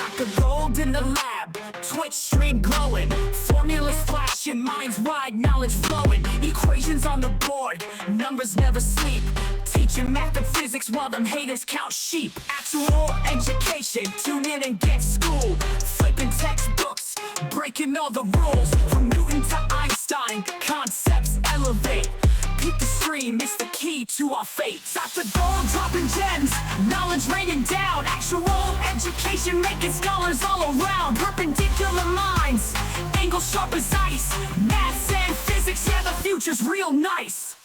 Dr. Gold in the lab, Twitch stream glowing, formulas flashing, minds wide, knowledge flowing, equations on the board, numbers never sleep, teaching math and physics while them haters count sheep. Actual education, tune in and get schooled, flipping textbooks, breaking all the rules, from Newton to Einstein, concepts elevate. Keep the stream, it's the key to our fate. Dr. Gold dropping gems, knowledge raining down, actual education making scholars all around. Perpendicular minds, angles sharp as ice, maths and physics, yeah, the future's real nice.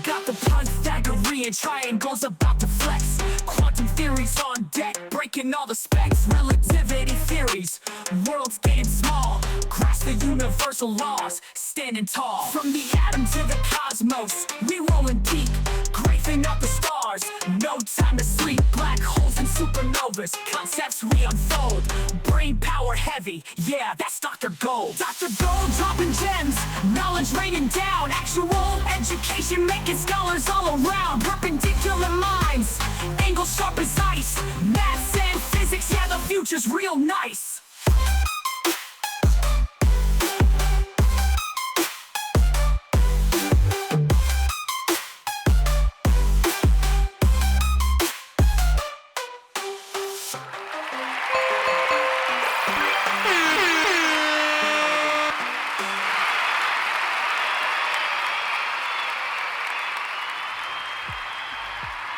Got the Pythagorean triangles about to flex, quantum theories on deck, breaking all the specs, relativity theories, worlds getting small, grasp the universal laws, standing tall. From the atom to the cosmos, we rolling deep, grazing up the stars, no time to sleep. Black holes and supernovas, concepts we unfold, brain power heavy, yeah, that's Dr. Gold. Dr. Gold dropping gems, knowledge raining down, actual education making scholars all around. Perpendicular minds, angles sharp as ice, maths and physics, yeah, the future's real nice.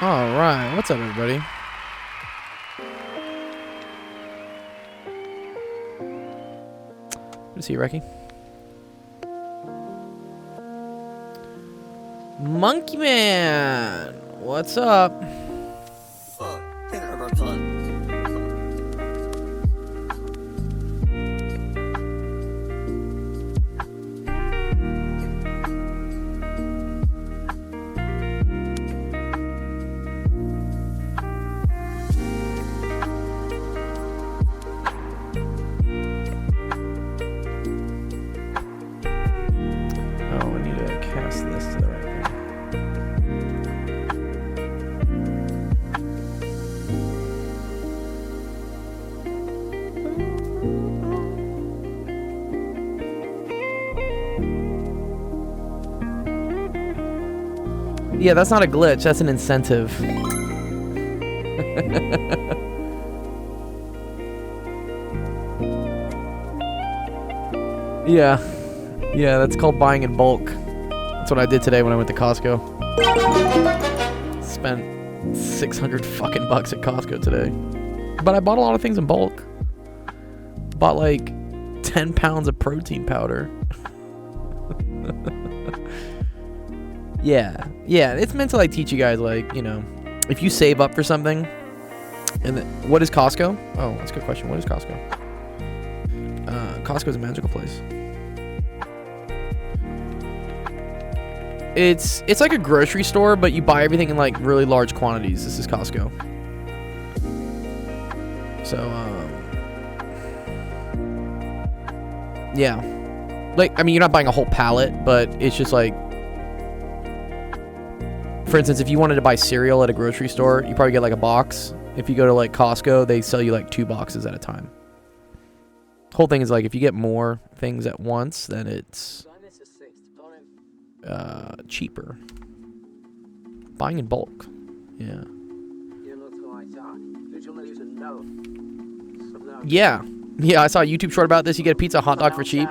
All right, what's up, everybody? Good to see you, Reki. Monkey Man, what's up? Yeah, that's not a glitch, that's an incentive. Yeah, that's called buying in bulk. That's what I did today when I went to Costco. Spent 600 fucking bucks at Costco today. But I bought a lot of things in bulk. Bought like 10 pounds of protein powder. Yeah, it's meant to like teach you guys, like, you know, if you save up for something. And what is Costco? Oh, that's a good question. What is Costco? Costco is a magical place. It's like a grocery store, but you buy everything in like really large quantities. This is Costco. So yeah, like, I mean, you're not buying a whole pallet, but it's just like, for instance, if you wanted to buy cereal at a grocery store, you probably get like a box. If you go to like Costco, they sell you like 2 boxes at a time. The whole thing is like, if you get more things at once, then it's cheaper. Buying in bulk. Yeah. Yeah, I saw a YouTube short about this. You get a pizza hot dog for cheap.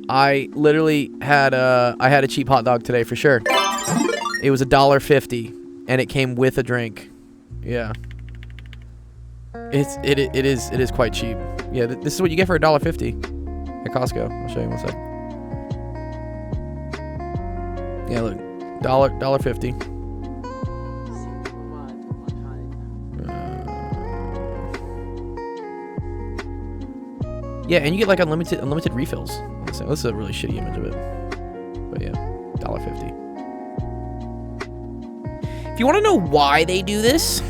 I literally had a cheap hot dog today for sure. It was $1.50 and it came with a drink. Yeah. It is quite cheap. Yeah, this is what you get for $1.50 at Costco. I'll show you in 1 sec. Yeah, look, $1.50. Yeah, and you get like unlimited refills. This is a really shitty image of it, but yeah, $1.50. If you want to know why they do this,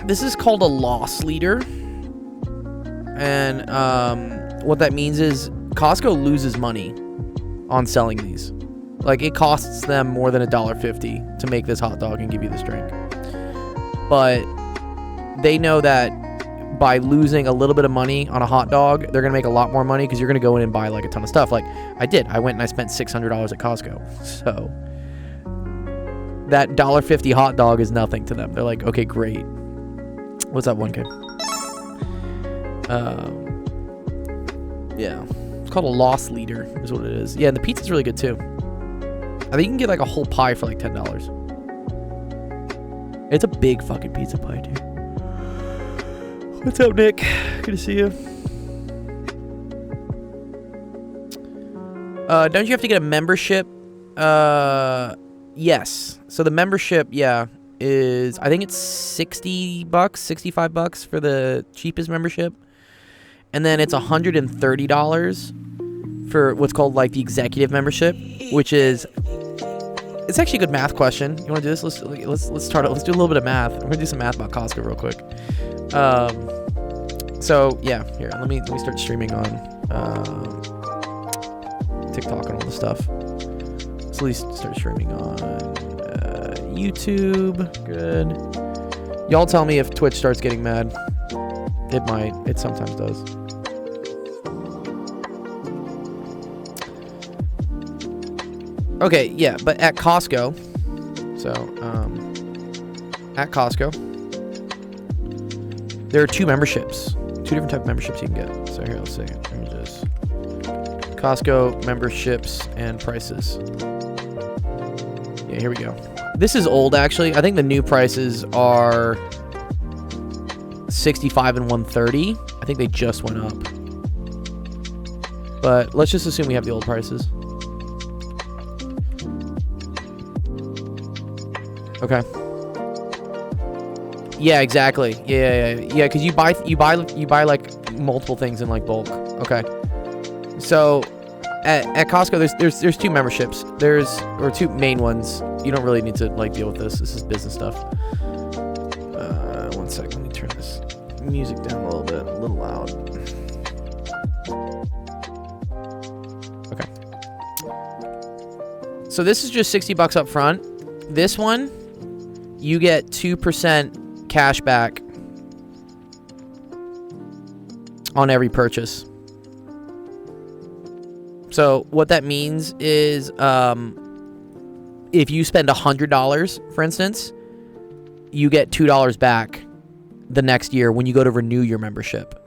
this is called a loss leader, and what that means is Costco loses money on selling these. Like, it costs them more than $1.50 to make this hot dog and give you this drink. But they know that by losing a little bit of money on a hot dog, they're going to make a lot more money because you're going to go in and buy like a ton of stuff. Like I did. I went and I spent $600 at Costco. So that $1.50 hot dog is nothing to them. They're like, okay, great. What's that 1K? Yeah. It's called a loss leader is what it is. Yeah, and the pizza's really good too. I think you can get like a whole pie for like $10. It's a big fucking pizza pie, dude. What's up, Nick? Good to see you. Don't you have to get a membership? Yes. So the membership, yeah, is, I think it's $60, $65 for the cheapest membership. And then it's $130 for what's called like the executive membership, which is, it's actually a good math question. You want to do this? Let's start it. Let's do a little bit of math. I'm gonna do some math about Costco real quick. So yeah, here, let me start streaming on TikTok and all this stuff. So at least start streaming on YouTube. Good. Y'all tell me if Twitch starts getting mad. It might. It sometimes does. Okay, yeah, but at Costco, so, at Costco, there are two memberships, two different type of memberships you can get. So here, let's see, let me just, Costco memberships and prices. Yeah, here we go. This is old, actually. I think the new prices are $65 and $130. I think they just went up. But let's just assume we have the old prices. Okay. Yeah, exactly. Yeah. Because you buy like multiple things in like bulk. Okay. So at Costco, there's two memberships. Or two main ones. You don't really need to like deal with this. This is business stuff. 1 second. Let me turn this music down a little loud. Okay. So this is just $60 up front. This one, you get 2% cash back on every purchase. So what that means is if you spend $100, for instance, you get $2 back the next year when you go to renew your membership.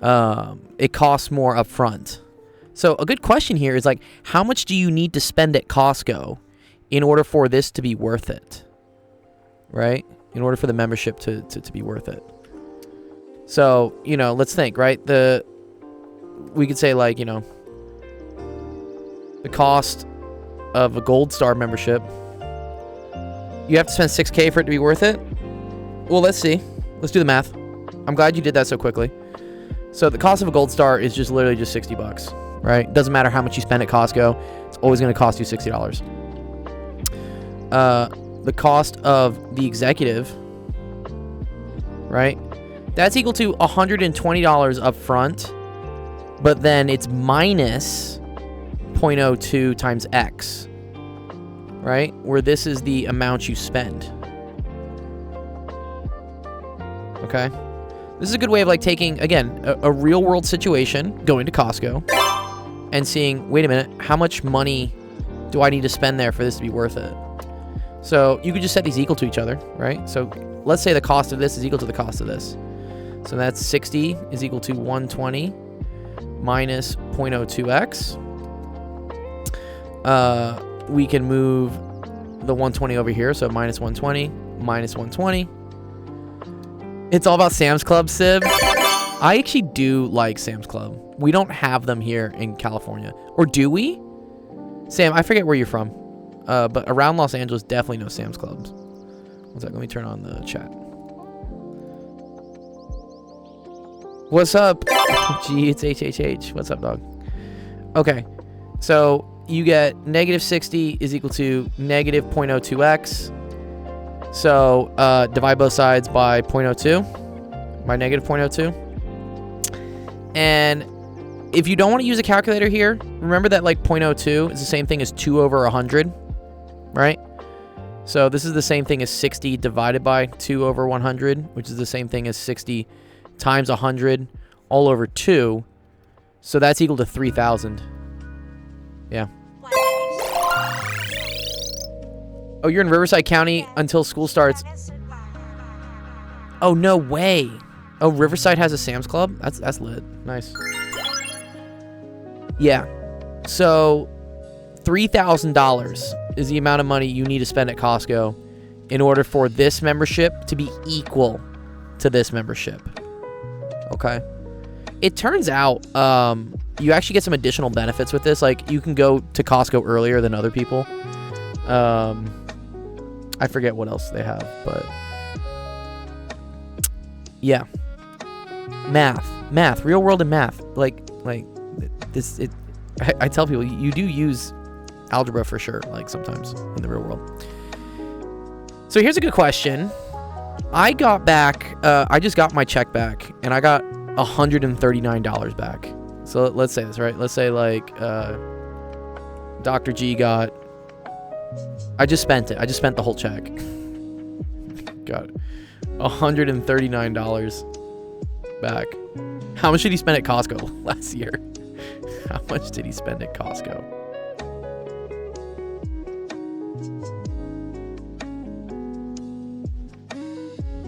It costs more upfront. So a good question here is like, how much do you need to spend at Costco in order for this to be worth it? Right? In order for the membership to be worth it. So, you know, let's think, right? We could say like, you know, the cost of a Gold Star membership, you have to spend $6K for it to be worth it? Well, let's see. Let's do the math. I'm glad you did that so quickly. So the cost of a Gold Star is just literally just $60, right? Doesn't matter how much you spend at Costco. It's always going to cost you $60. The cost of the executive, right? That's equal to $120 up front, but then it's minus 0.02 times X, right? Where this is the amount you spend. Okay? This is a good way of like taking, again, a real world situation, going to Costco and seeing, wait a minute, how much money do I need to spend there for this to be worth it? So you could just set these equal to each other, right? So let's say the cost of this is equal to the cost of this. So that's 60 is equal to 120 minus 0.02x. We can move the 120 over here. So minus 120, minus 120. It's all about Sam's Club, Sib. I actually do like Sam's Club. We don't have them here in California. Or do we? Sam, I forget where you're from. But around Los Angeles, definitely no Sam's Clubs. One sec, let me turn on the chat. What's up? Gee, it's HHH. What's up, dog? Okay, so you get negative 60 is equal to negative 0.02x. So divide both sides by 0.02, by negative 0.02. And if you don't want to use a calculator here, remember that like 0.02 is the same thing as 2 over 100, right? So this is the same thing as 60 divided by 2 over 100, which is the same thing as 60 times 100 all over 2. So that's equal to 3,000. Yeah. Oh, you're in Riverside County until school starts. Oh, no way. Oh, Riverside has a Sam's Club? That's lit. Nice. Yeah. So $3,000 is the amount of money you need to spend at Costco in order for this membership to be equal to this membership. Okay. It turns out you actually get some additional benefits with this. Like, you can go to Costco earlier than other people. I forget what else they have, but yeah. Math, real world and math. Like this. I tell people you do use algebra for sure. Like sometimes in the real world. So here's a good question. I got back. I just got my check back, and I got $139 back. So let's say this, right? Let's say like Dr. G got. I just spent it. I just spent the whole check. Got $139 back. How much did he spend at Costco last year? How much did he spend at Costco?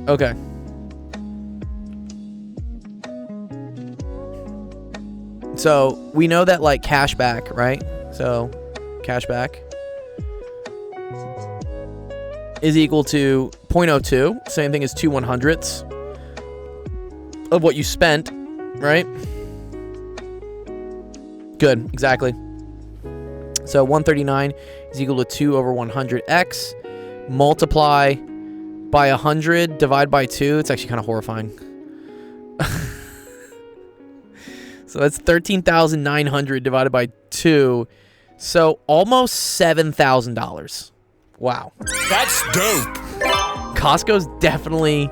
Okay. So we know that like cashback, right? So cashback is equal to 0.02, same thing as 2/100ths of what you spent, right? Good, exactly. So 139 is equal to 2 over 100x. Multiply by 100, divide by 2. It's actually kind of horrifying. So that's 13,900 divided by 2. So almost $7,000. Wow. That's dope. Costco's definitely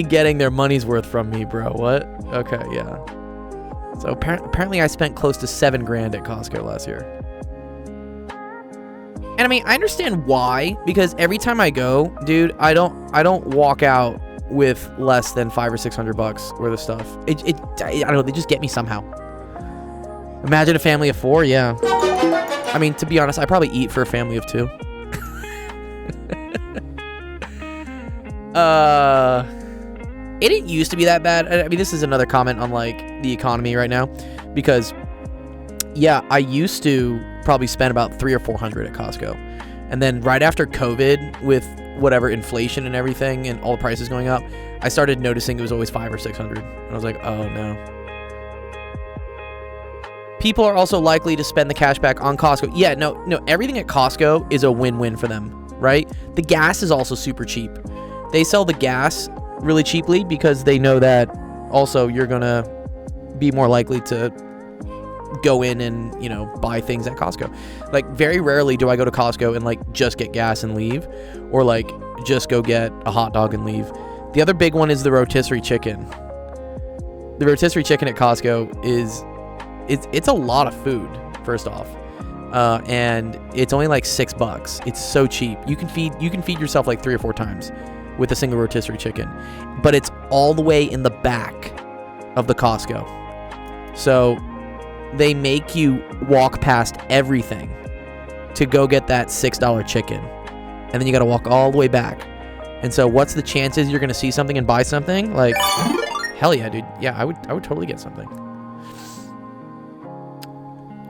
getting their money's worth from me, bro. What? Okay, yeah. So apparently I spent close to $7,000 at Costco last year. And I mean, I understand why, because every time I go, dude, I don't walk out with less than $500 or $600 worth of stuff. I don't know, they just get me somehow. Imagine a family of 4, yeah. I mean, to be honest, I probably eat for a family of 2. It didn't used to be that bad. I mean, this is another comment on like the economy right now, because yeah, I used to probably spend about $300 or $400 at Costco, and then right after COVID, with whatever inflation and everything and all the prices going up, I started noticing it was always $500 or $600, and I was like, oh no. People are also likely to spend the cash back on Costco. Yeah, no, everything at Costco is a win-win for them, right? The gas is also super cheap. They sell the gas really cheaply because they know that also you're gonna be more likely to go in and, you know, buy things at Costco. Like, very rarely do I go to Costco and like just get gas and leave, or like just go get a hot dog and leave. The other big one is the rotisserie chicken. The rotisserie chicken at Costco is it's a lot of food, first off, and it's only like $6. It's so cheap. You can feed yourself like 3 or 4 times with a single rotisserie chicken, but it's all the way in the back of the Costco. So they make you walk past everything to go get that $6 chicken, and then you got to walk all the way back. And so what's the chances you're going to see something and buy something? Like, hell yeah, dude. Yeah, I would totally get something.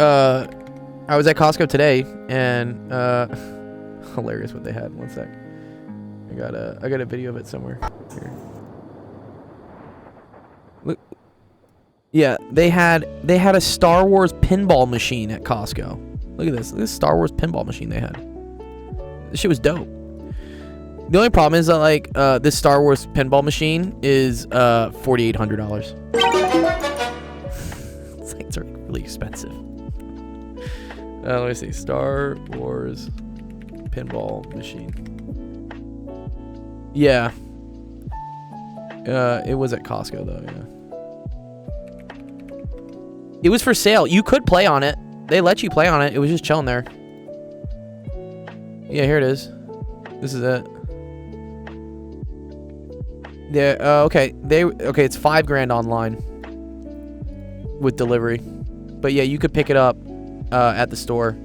I was at Costco today, and hilarious what they had. One sec. I got a video of it somewhere. Here. Look. Yeah, they had a Star Wars pinball machine at Costco. Look at this. This Star Wars pinball machine they had. This shit was dope. The only problem is that like this Star Wars pinball machine is $4,800. It's really expensive. Let me see. Star Wars pinball machine. Yeah. It was at Costco though, yeah. It was for sale. You could play on it. They let you play on it. It was just chilling there. Yeah, here it is. This is it. Yeah. Okay. Okay. It's $5,000 online with delivery, but yeah, you could pick it up at the store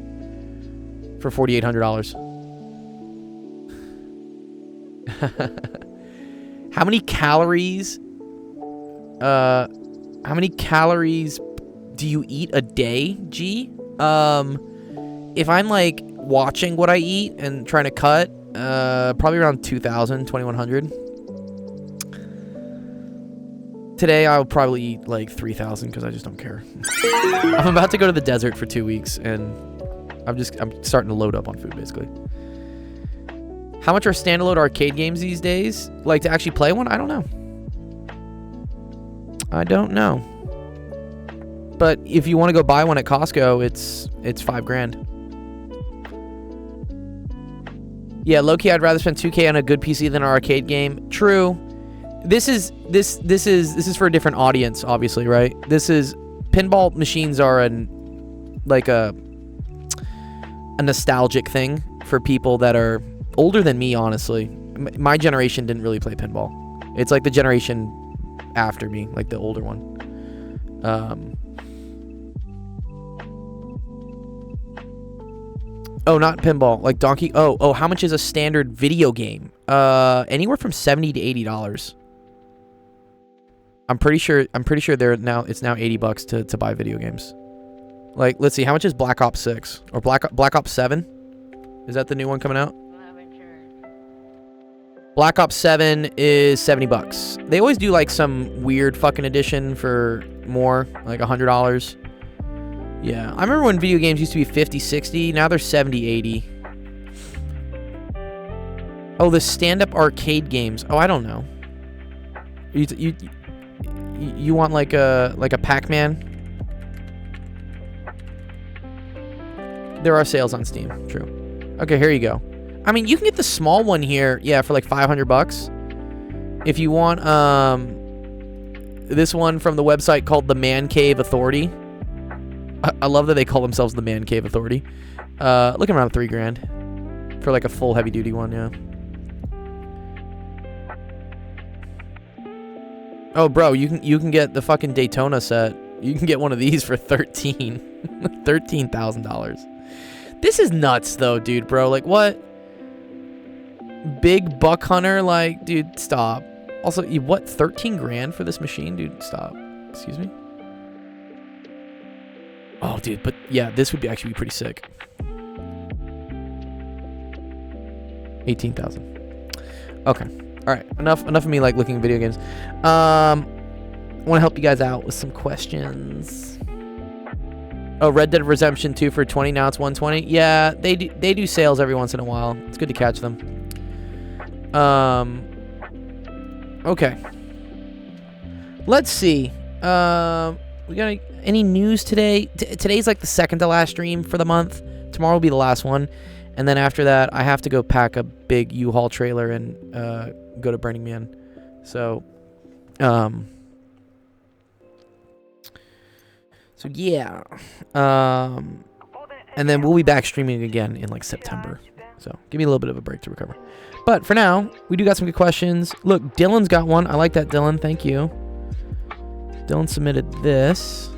for $4,800. How many calories? How many calories do you eat a day, G? If I'm like watching what I eat and trying to cut, probably around 2,000, 2,100. Today I'll probably eat like 3,000 because I just don't care. I'm about to go to the desert for 2 weeks and I'm starting to load up on food basically. How much are standalone arcade games these days? Like to actually play one? I don't know. But if you want to go buy one at Costco, it's $5,000. Yeah, low-key, I'd rather spend $2,000 on a good PC than an arcade game. True. This is for a different audience, obviously, right? Pinball machines are a nostalgic thing for people that are older than me, honestly. My generation didn't really play pinball. It's like the generation after me, like the older one. Oh, not pinball, like Donkey. Oh, how much is a standard video game? Anywhere from $70 to $80. I'm pretty sure it's now $80 to buy video games. Like, let's see, how much is Black Ops 6 or Black Ops 7? Is that the new one coming out? Black Ops 7 is $70. They always do like some weird fucking edition for more, like $100. Yeah, I remember when video games used to be 50, 60. Now they're 70, 80. Oh, the stand-up arcade games. Oh, I don't know. You want like a Pac-Man? There are sales on Steam. True. Okay, here you go. I mean, you can get the small one here, yeah, for like $500. If you want this one from the website called the Man Cave Authority. I love that they call themselves the Man Cave Authority. Looking around $3,000 for like a full heavy duty one, yeah. Oh, bro, you can get the fucking Daytona set. You can get one of these for $13,000. This is nuts, though, dude, bro. Like, what? Big buck hunter, like, dude, stop. Also, what? $13,000 for this machine, dude? Stop. Excuse me. Oh, dude, but yeah, this would actually be pretty sick. 18,000. Okay. All right. Enough of me like looking at video games. I want to help you guys out with some questions. Oh, Red Dead Redemption 2 for $20. Now it's $120. Yeah, they do sales every once in a while. It's good to catch them. Okay. Let's see. We got any news today? Today's like the second to last stream for the month. Tomorrow will be the last one. And then after that, I have to go pack a big U-Haul trailer and go to Burning Man. So yeah. And then we'll be back streaming again in like September. So give me a little bit of a break to recover. But for now, we do got some good questions. Look, Dylan's got one. I like that, Dylan. Thank you. Dylan submitted this.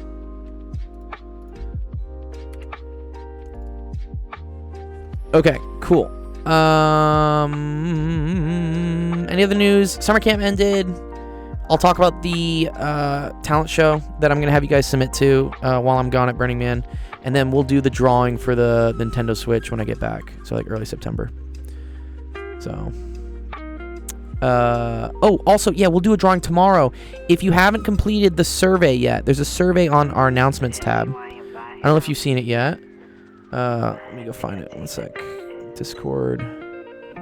Okay, cool. Any other news? Summer camp ended. I'll talk about the talent show that I'm going to have you guys submit to while I'm gone at Burning Man. And then we'll do the drawing for the Nintendo Switch when I get back. So like early September. So. Oh, also, yeah, we'll do a drawing tomorrow. If you haven't completed the survey yet, there's a survey on our announcements tab. I don't know if you've seen it yet. Let me go find it. One sec. Discord.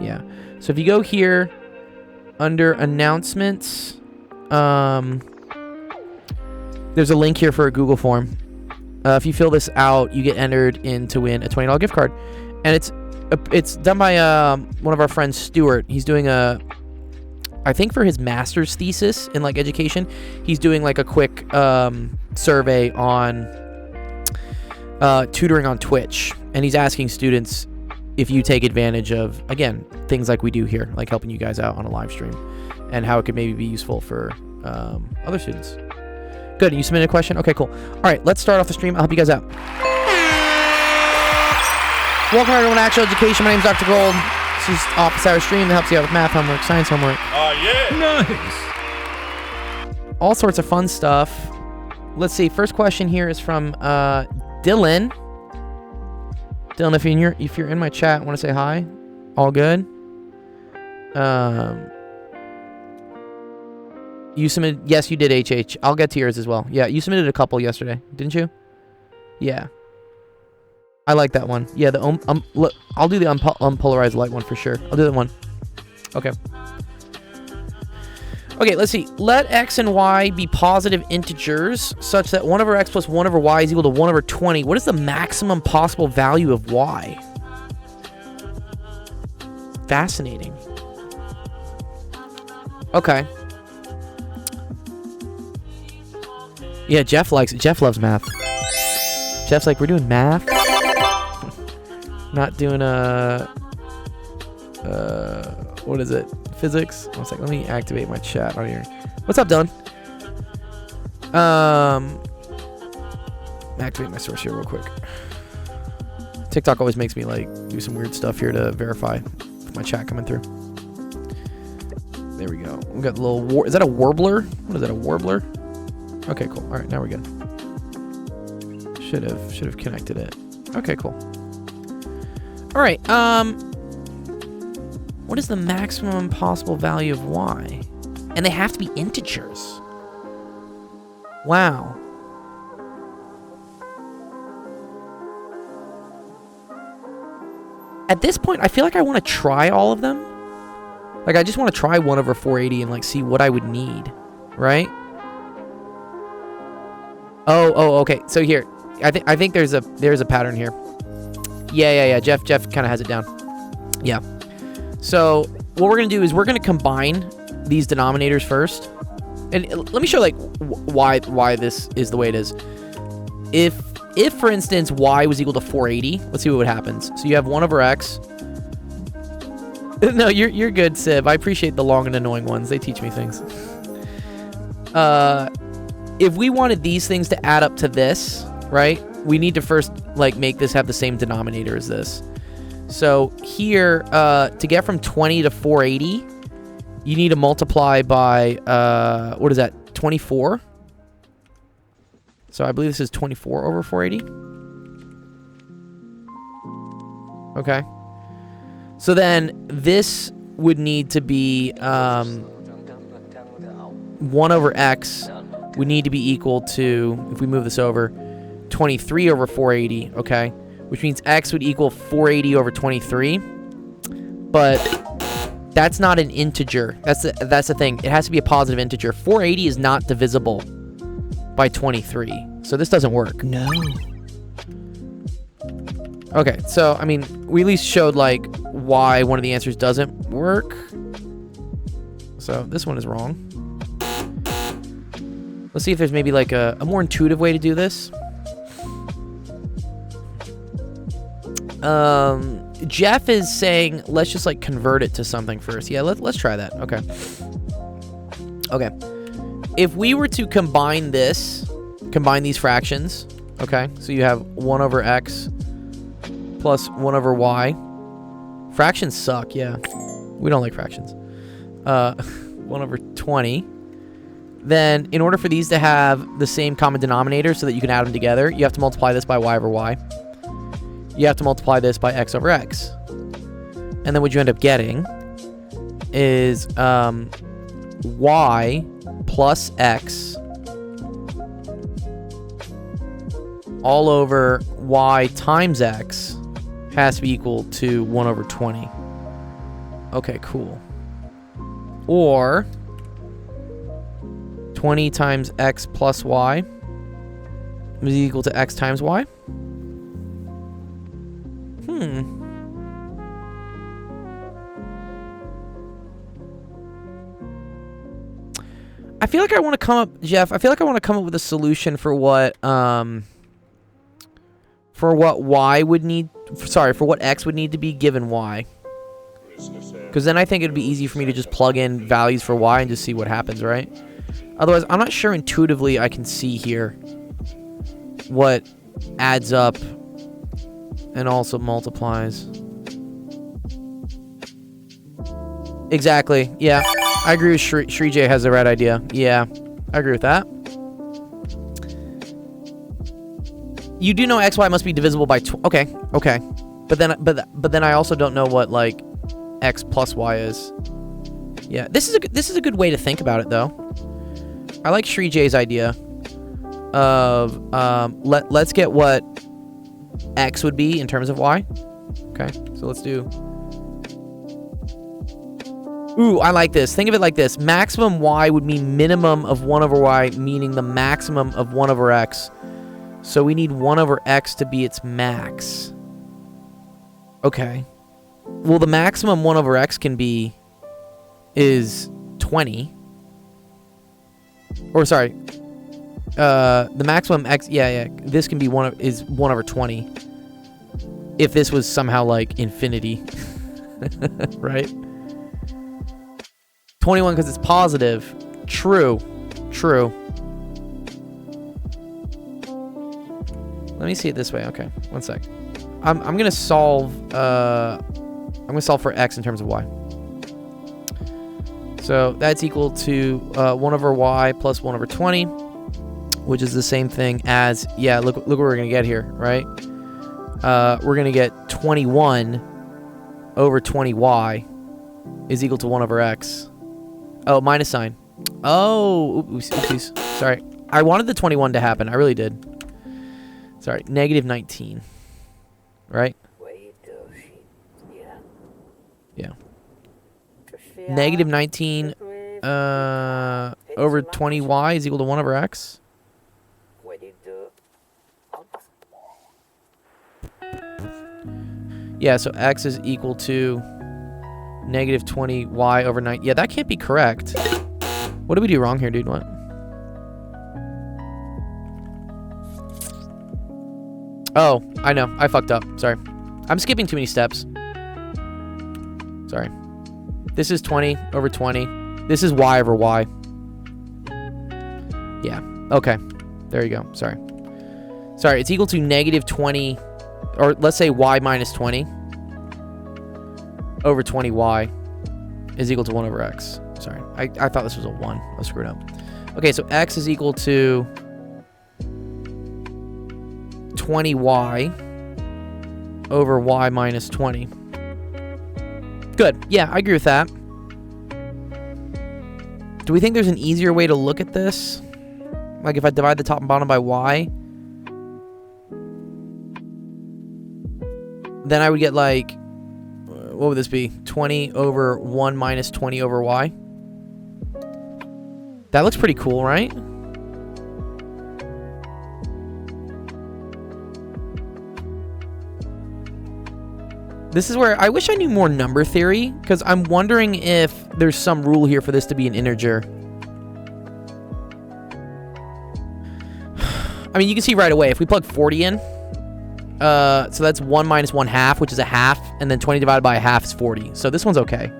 Yeah. So if you go here under announcements, there's a link here for a Google form. If you fill this out, you get entered in to win a $20 gift card. And it's done by one of our friends, Stuart. He's doing I think for his master's thesis in like education, he's doing like a quick survey on tutoring on Twitch, and he's asking students if you take advantage of, again, things like we do here, like helping you guys out on a live stream, and how it could maybe be useful for other students. Good. You submitted a question? Okay, cool. All right, let's start off the stream. I'll help you guys out. Welcome everyone to Actual Education. My name is Dr. Gold. This is Office Hour Stream that helps you out with math homework, science homework. Yeah. Nice. All sorts of fun stuff. Let's see. First question here is from Dylan. Dylan, if you're in my chat, I want to say hi. All good. You submitted. Yes, you did. HH. I'll get to yours as well. Yeah, you submitted a couple yesterday, didn't you? Yeah. I like that one. Yeah, the look, I'll do the unpolarized light one for sure. I'll do that one. Okay. Okay, let's see. Let x and y be positive integers such that 1 over x plus 1 over y is equal to 1 over 20. What is the maximum possible value of y? Fascinating. Okay. Yeah, Jeff loves math. Jeff's like, we're doing math? Not doing what is it? Physics? I was like, let me activate my chat on here. What's up, Dylan? Activate my source here real quick. TikTok always makes me like do some weird stuff here to verify my chat coming through. There we go. We got a little is that a warbler? What is that, a warbler? Okay, cool. All right, now we're good. Should have connected it. Okay, cool. All right. What is the maximum possible value of y? And they have to be integers. Wow. At this point, I feel like I want to try all of them. Like, I just want to try 1 over 480 and, like, see what I would need. Right? Oh, okay. So here, I think there's a pattern here. Yeah. Jeff kind of has it down. Yeah. So what we're gonna do is we're gonna combine these denominators first, and let me show like why this is the way it is. If for instance y was equal to 480, let's see what happens. So you have 1 over x. No, you're good, Sib. I appreciate the long and annoying ones. They teach me things. If we wanted these things to add up to this, right, we need to first like make this have the same denominator as this. So here, to get from 20 to 480, you need to multiply by, what is that, 24? So I believe this is 24 over 480. Okay. So then this would need to be 1 over x would need to be equal to, if we move this over, 23 over 480, okay? Which means x would equal 480 over 23. But that's not an integer. That's the thing. It has to be a positive integer. 480 is not divisible by 23. So this doesn't work. No. Okay, so, I mean, we at least showed, like, why one of the answers doesn't work. So this one is wrong. Let's see if there's maybe, like, a more intuitive way to do this. Jeff is saying, let's just, like, convert it to something first. Yeah, let's try that. Okay. Okay. If we were to combine these fractions, okay? So you have 1 over x plus 1 over y. Fractions suck, yeah. We don't like fractions. 1 over 20. Then, in order for these to have the same common denominator so that you can add them together, you have to multiply this by y over y. You have to multiply this by x over x. And then what you end up getting is y plus x all over y times x has to be equal to 1 over 20. Okay, cool. Or 20 times x plus y is equal to x times y. I feel like I want to come up, Jeff. I feel like I want to come up with a solution for what y would need. Sorry, for what x would need to be given y. Because then I think it'd be easy for me to just plug in values for y and just see what happens, right? Otherwise, I'm not sure intuitively I can see here what adds up and also multiplies. Exactly. Yeah, I agree with Shri J has the right idea. Yeah, I agree with that. You do know xy must be divisible by okay. But then I also don't know what like x plus y is. Yeah, this is a good way to think about it though. I like Shri J's idea of let's get what x would be in terms of y. Okay, so let's do. Ooh, I like this. Think of it like this: maximum y would mean minimum of 1 over y, meaning the maximum of 1 over x. So we need 1 over x to be its max. Okay. Well, the maximum 1 over x can be is 20. Or sorry. The maximum x, yeah. This can be 1 over 20. If this was somehow like infinity. Right? 21 because it's positive. True. Let me see it this way. Okay, one sec. I'm gonna solve. I'm gonna solve for x in terms of y. So that's equal to 1 over y plus 1 over 20, which is the same thing as, yeah, look what we're gonna get here, right? We're gonna get 21 over 20y is equal to 1 over x. Oh, minus sign. Oh, oopsies. Sorry. I wanted the 21 to happen. I really did. Sorry, negative 19. Right? Yeah. Negative 19 over 20y is equal to 1 over x. Yeah, so x is equal to negative 20y over 9. Yeah, that can't be correct. What did we do wrong here, dude? What? Oh, I know. I fucked up. Sorry. I'm skipping too many steps. Sorry. This is 20 over 20. This is y over y. Yeah. Okay. There you go. Sorry. Sorry. It's equal to negative 20, or let's say y minus 20 over 20y is equal to 1 over x. Sorry. I thought this was a 1. I screwed up. Okay, so x is equal to 20y over y minus 20. Good. Yeah, I agree with that. Do we think there's an easier way to look at this? Like if I divide the top and bottom by y, then I would get like, what would this be? 20 over 1 minus 20 over y. That looks pretty cool, right? This is where I wish I knew more number theory, because I'm wondering if there's some rule here for this to be an integer. I mean, you can see right away, if we plug 40 in, so that's 1 minus 1 half, which is a half, and then 20 divided by a half is 40. So this one's okay.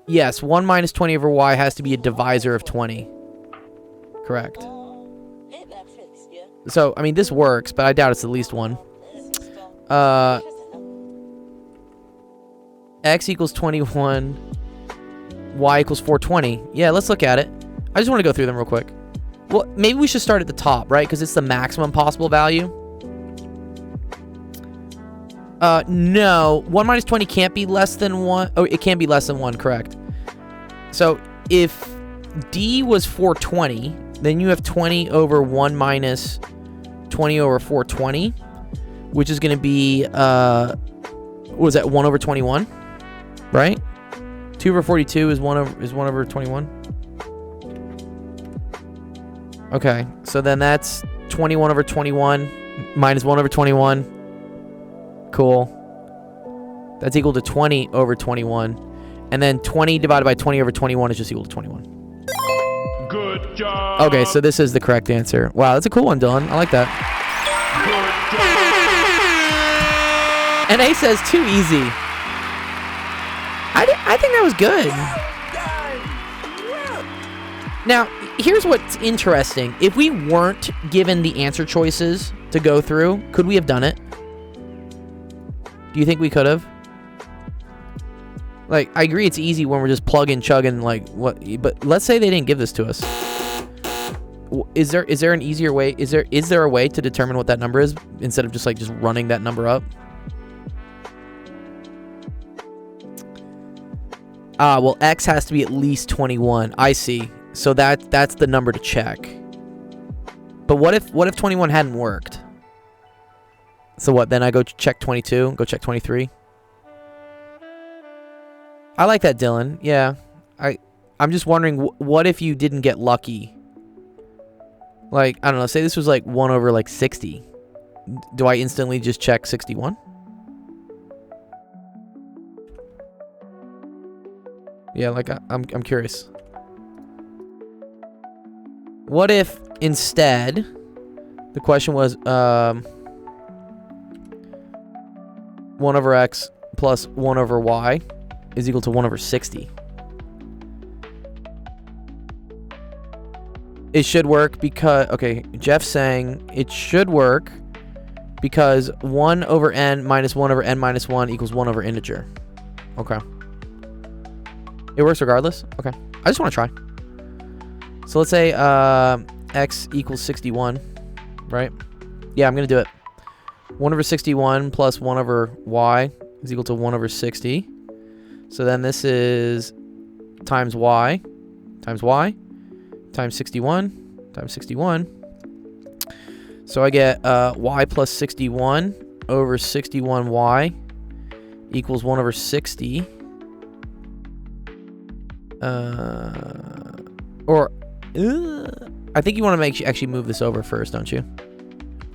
Yes, 1 minus 20 over y has to be a divisor of 20. Correct. So, I mean, this works, but I doubt it's at least 1. X equals 21. Y equals 420. Yeah, let's look at it. I just want to go through them real quick. Well, maybe we should start at the top, right? Because it's the maximum possible value. No. 1 minus 20 can't be less than 1. Oh, it can be less than 1, correct. So, if D was 420, then you have 20 over 1 minus 20 over 420, which is going to be, what was that, 1 over 21, right? 2 over 42 is 1 over 21. Okay, so then that's 21 over 21 minus 1 over 21. Cool. That's equal to 20 over 21. And then 20 divided by 20 over 21 is just equal to 21. Good job. Okay, so this is the correct answer. Wow, that's a cool one, Dylan. I like that. Good job. And A says too easy. I think that was good. Now, here's what's interesting. If we weren't given the answer choices to go through, could we have done it? Do you think we could have? Like, I agree it's easy when we're just plugging, chugging, like, what, but let's say they didn't give this to us. Is there an easier way? Is there a way to determine what that number is instead of just running that number up? Well, X has to be at least 21. I see. So that's the number to check. But what if 21 hadn't worked? So what? Then I go check 22, go check 23. I like that, Dylan. Yeah. I'm just wondering, what if you didn't get lucky? Like, I don't know, say this was like 1 over like 60. Do I instantly just check 61? Yeah, like I'm curious. What if instead the question was 1 over x plus 1 over y is equal to 1 over 60? It should work because, okay, Jeff's saying it should work because 1 over n minus 1 over n minus 1 equals 1 over integer. Okay. It works regardless? Okay. I just want to try. So let's say x equals 61, right? Yeah, I'm going to do it. 1 over 61 plus 1 over y is equal to 1 over 60. So then this is times y times 61 times 61. So I get y plus 61 over 61y equals 1 over 60. I think you want to actually move this over first, don't you?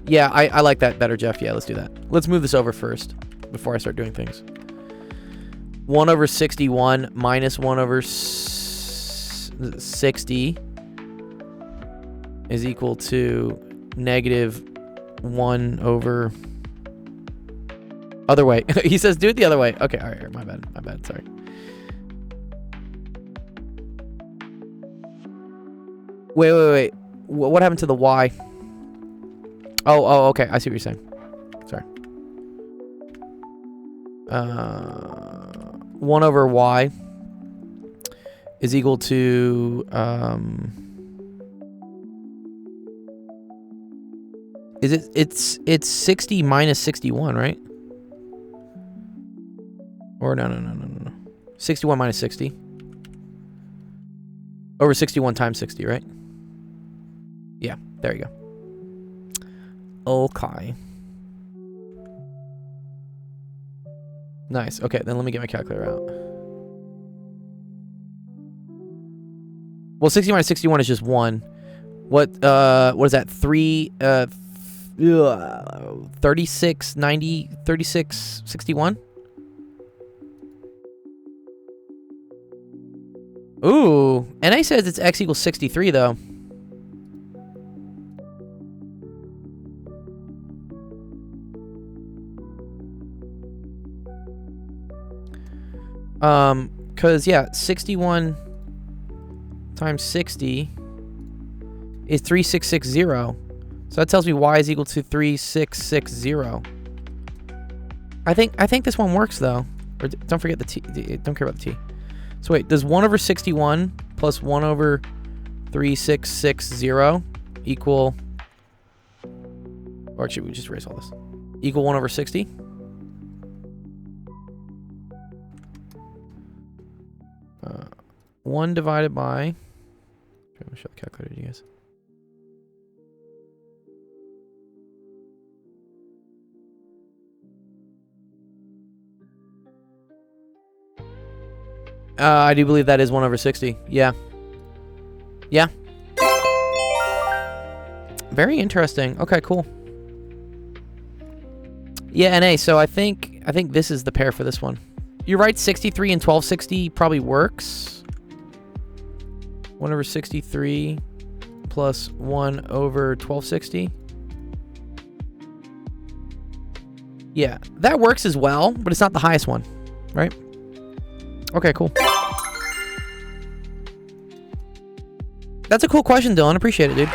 Yeah, I like that better, Jeff. Yeah, let's do that. Let's move this over first before I start doing things. 1 over 61 minus 1 over 60 is equal to negative 1 over... Other way. He says do it the other way. Okay, all right, my bad, sorry. Wait. What happened to the y? Oh, okay. I see what you're saying. Sorry. 1 over y is equal to it's 60 minus 61, right? Or no. 61 minus 60 over 61 times 60, right? Yeah, there you go. Okay. Nice. Okay, then let me get my calculator out. Well, 60 minus 61 is just 1. What is that? 36, 90, 36, 61? Ooh, NA says it's x equals 63, though. Because, yeah, 61 times 60 is 3660. So that tells me y is equal to 3660. I think this one works, though. Or don't forget the t. Don't care about the t. So wait, does 1 over 61 plus 1 over 3660 equal... Or actually, we just erase all this. Equal 1 over 60? Uh, 1 divided by... I'm going to show the calculator to you guys. I do believe that is 1 over 60. Yeah. Yeah. Very interesting. Okay, cool. Yeah, NA, so I think this is the pair for this one. You're right, 63 and 1260 probably works. 1 over 63 plus 1 over 1260. Yeah, that works as well, but it's not the highest one, right? Okay, cool. That's a cool question, Dylan. Appreciate it, dude.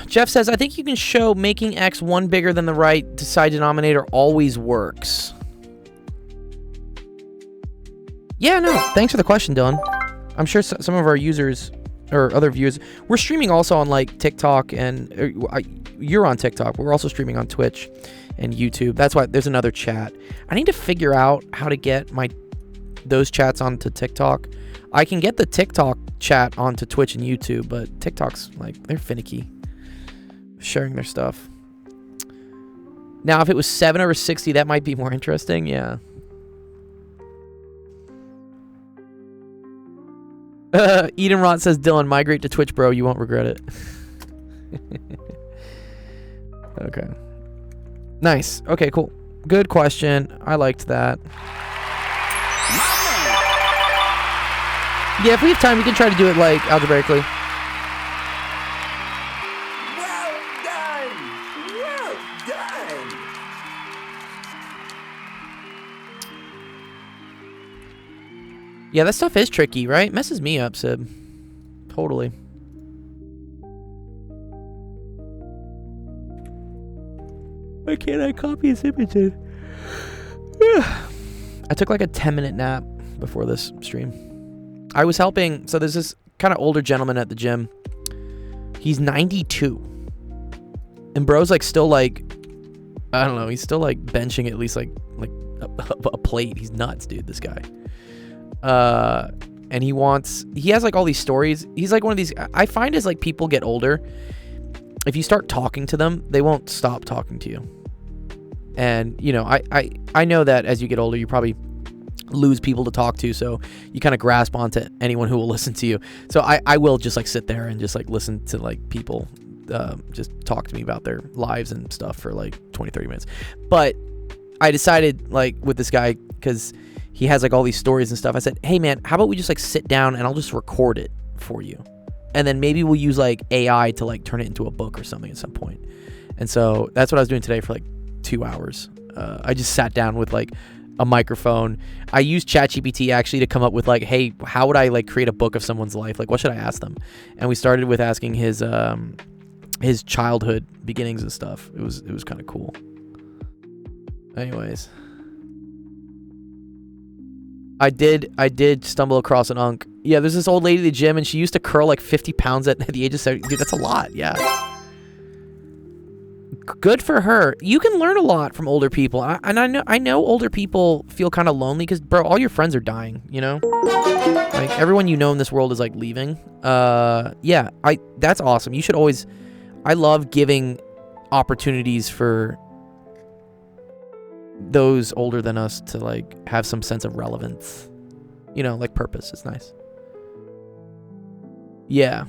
Jeff says, I think you can show making X one bigger than the right side denominator always works. Yeah, no. Thanks for the question, Dylan. I'm sure some of our users or other viewers, we're streaming also on like TikTok and you're on TikTok. We're also streaming on Twitch and YouTube. That's why there's another chat. I need to figure out how to get those chats onto TikTok. I can get the TikTok chat onto Twitch and YouTube, but TikTok's like, they're finicky sharing their stuff. Now, if it was 7 over 60, that might be more interesting. Yeah. Edenrod says, Dylan, migrate to Twitch, bro. You won't regret it. Okay. Nice. Okay, cool. Good question. I liked that. Yeah, if we have time, we can try to do it like algebraically. Well done! Well done! Yeah, that stuff is tricky, right? Messes me up, Sib. Totally. Why can't I copy his images? I took like a 10-minute nap before this stream. I was helping, so there's this kind of older gentleman at the gym. He's 92. And bro's like still like, I don't know, he's still like benching at least like a plate. He's nuts, dude, this guy. And he has like all these stories. He's like one of these, I find as like people get older, if you start talking to them, they won't stop talking to you. And, you know, I know that as you get older, you probably lose people to talk to, so you kind of grasp onto anyone who will listen to you. So I will just like sit there and just like listen to like people just talk to me about their lives and stuff for like 20-30 minutes. But I decided like with this guy, because he has like all these stories and stuff, I said, hey man, how about we just like sit down and I'll just record it for you, and then maybe we'll use like AI to like turn it into a book or something at some point. And so that's what I was doing today for like 2 hours. I just sat down with like a microphone. I used ChatGPT actually to come up with like, hey, how would I like create a book of someone's life? Like, what should I ask them? And we started with asking his childhood beginnings and stuff. It was kind of cool. Anyways, I did stumble across an unk. Yeah, there's this old lady at the gym, and she used to curl like 50 pounds at the age of 70. Dude, that's a lot. Yeah. Good for her. You can learn a lot from older people. I know older people feel kind of lonely because, bro, all your friends are dying, you know? Like, everyone you know in this world is, like, leaving. Yeah, that's awesome. You should always... I love giving opportunities for those older than us to, like, have some sense of relevance. You know, like, purpose. It's nice. Yeah.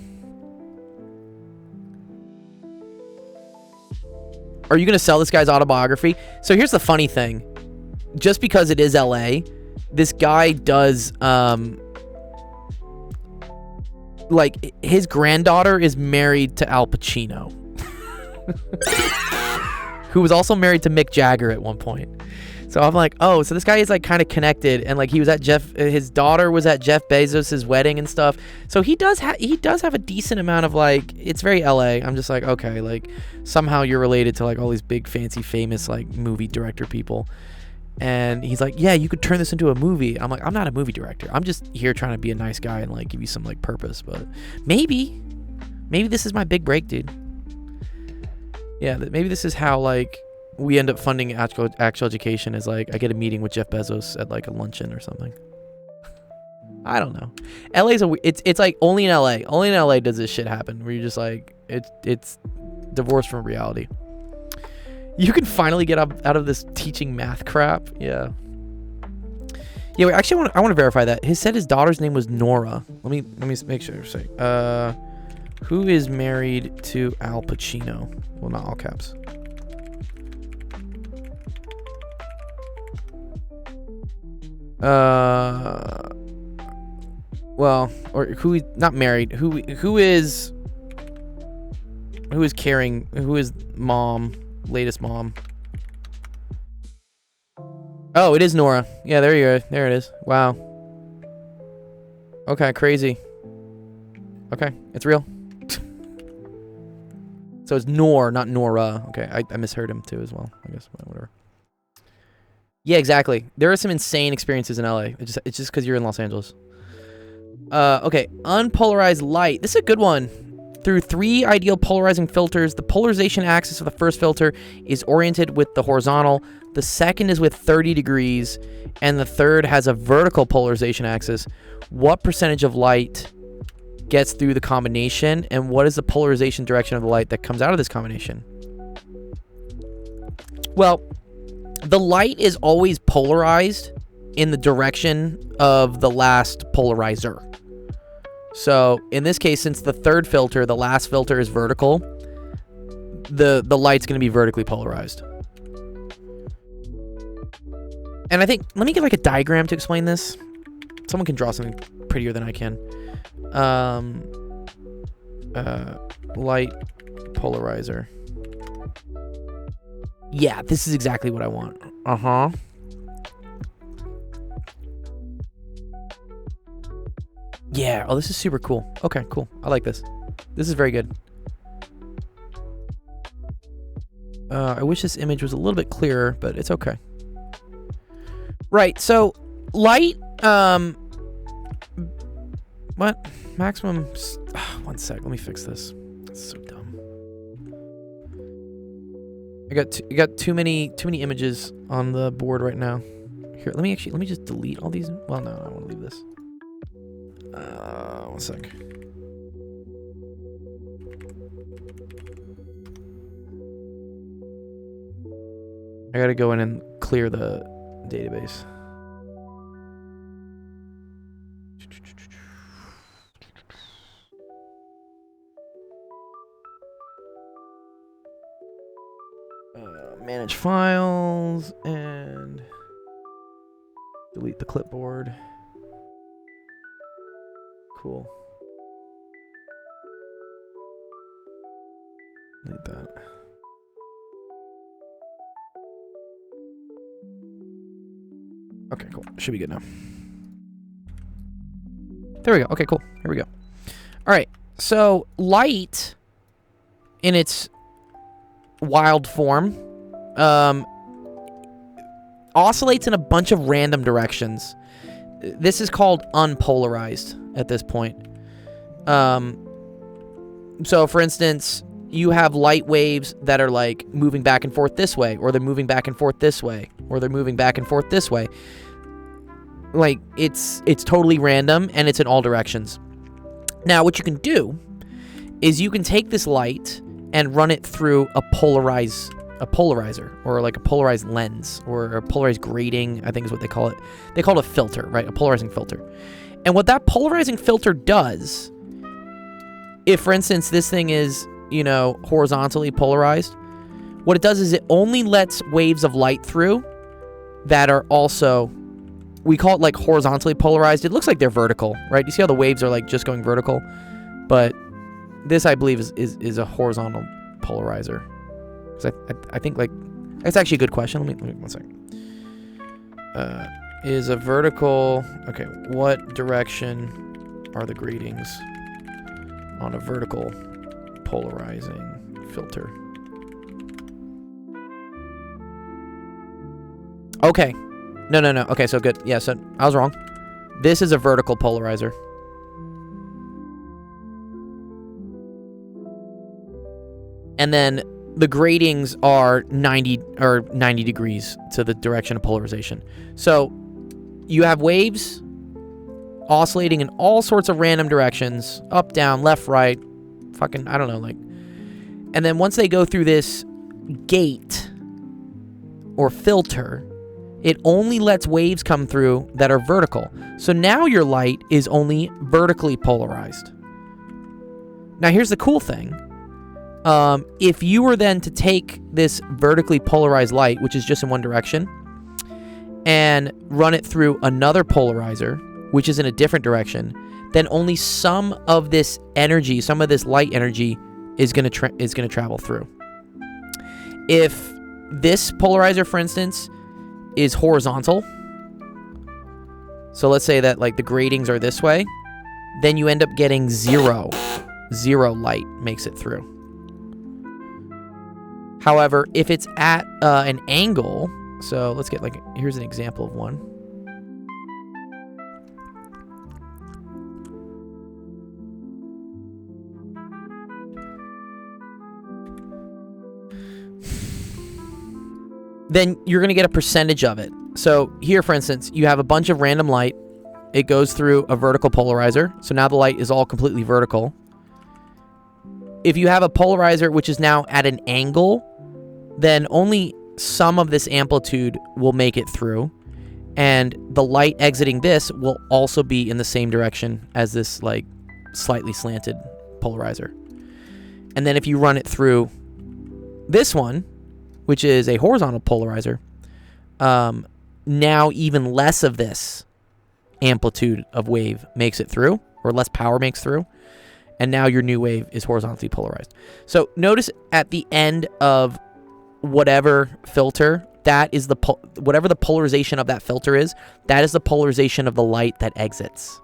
Are you going to sell this guy's autobiography? So here's the funny thing. Just because it is LA, this guy does, like, his granddaughter is married to Al Pacino. Who was also married to Mick Jagger at one point. So I'm like, oh, so this guy is like kind of connected, and like he was at his daughter was at Jeff Bezos' wedding and stuff. So he does have a decent amount of like, it's very LA. I'm just like, okay, like somehow you're related to like all these big fancy famous like movie director people. And he's like, yeah, you could turn this into a movie. I'm like, I'm not a movie director. I'm just here trying to be a nice guy and like give you some like purpose. But maybe this is my big break, dude. Yeah, maybe this is how like we end up funding actual education, is like I get a meeting with Jeff Bezos at like a luncheon or something. I don't know. LA's it's like only in LA does this shit happen, where you're just like it's divorced from reality. You can finally get out of this teaching math crap. Yeah. Yeah, wait, actually I want to verify that. He said his daughter's name was Nora. Let me make sure. Say, who is married to Al Pacino? Well, not all caps. Well, or who, not married, who is carrying, who is mom, latest mom? Oh, it is Nora. Yeah, there you go. There it is. Wow. Okay, crazy. Okay, it's real. So it's Nor, not Nora. Okay, I misheard him too as well. I guess, whatever. Yeah, exactly. There are some insane experiences in LA. It's just because you're in Los Angeles. Okay, unpolarized light. This is a good one. Through 3 ideal polarizing filters, the polarization axis of the first filter is oriented with the horizontal, the second is with 30 degrees, and the third has a vertical polarization axis. What percentage of light gets through the combination, and what is the polarization direction of the light that comes out of this combination? Well, the light is always polarized in the direction of the last polarizer. So in this case, since the third filter, the last filter, is vertical, the light's going to be vertically polarized. And I think, let me get like a diagram to explain this. Someone can draw something prettier than I can. Light polarizer. Yeah, this is exactly what I want. Uh-huh. Yeah. Oh, this is super cool. Okay, cool. I like this. This is very good. I wish this image was a little bit clearer, but it's okay. Right. So light. What? Maximum. 1 sec. Let me fix this. It's so dumb. I got too many images on the board right now. Here, let me just delete all these. Well, no, I want to leave this. 1 sec. I gotta go in and clear the database. Manage files and delete the clipboard. Cool. Delete that. Okay, cool. Should be good now. There we go. Okay, cool. Here we go. All right. So light in its wild form oscillates in a bunch of random directions. This is called unpolarized at this point. So for instance, you have light waves that are like moving back and forth this way, or they're moving back and forth this way, or they're moving back and forth this way. Like it's totally random and it's in all directions. Now what you can do is you can take this light and run it through a polarizer, or like a polarized lens, or a polarized grating, I think is what they call it. They call it a filter, right? A polarizing filter. And what that polarizing filter does, if for instance this thing is, you know, horizontally polarized, what it does is it only lets waves of light through that are also, we call it like horizontally polarized. It looks like they're vertical, right? You see how the waves are like just going vertical? But this, I believe, is a horizontal polarizer. Because I think, like, that's actually a good question. Let me 1 second. Is a vertical... Okay, what direction are the gratings on a vertical polarizing filter? Okay. No. Okay, so good. Yeah, so I was wrong. This is a vertical polarizer. And then the gratings are 90 degrees to the direction of polarization. So you have waves oscillating in all sorts of random directions, up, down, left, right, fucking, I don't know, like. And then once they go through this gate or filter, it only lets waves come through that are vertical. So now your light is only vertically polarized. Now here's the cool thing. If you were then to take this vertically polarized light, which is just in one direction, and run it through another polarizer, which is in a different direction, then only some of this energy, some of this light energy is going to travel through. If this polarizer, for instance, is horizontal, so let's say that like the gratings are this way, then you end up getting zero light makes it through. However, if it's at an angle, so let's get like, here's an example of one. Then you're going to get a percentage of it. So here, for instance, you have a bunch of random light. It goes through a vertical polarizer. So now the light is all completely vertical. If you have a polarizer which is now at an angle, then only some of this amplitude will make it through. And the light exiting this will also be in the same direction as this like slightly slanted polarizer. And then if you run it through this one, which is a horizontal polarizer, now even less of this amplitude of wave makes it through, or less power makes through, and now your new wave is horizontally polarized. So notice at the end of whatever filter, that is whatever the polarization of that filter is, that is the polarization of the light that exits.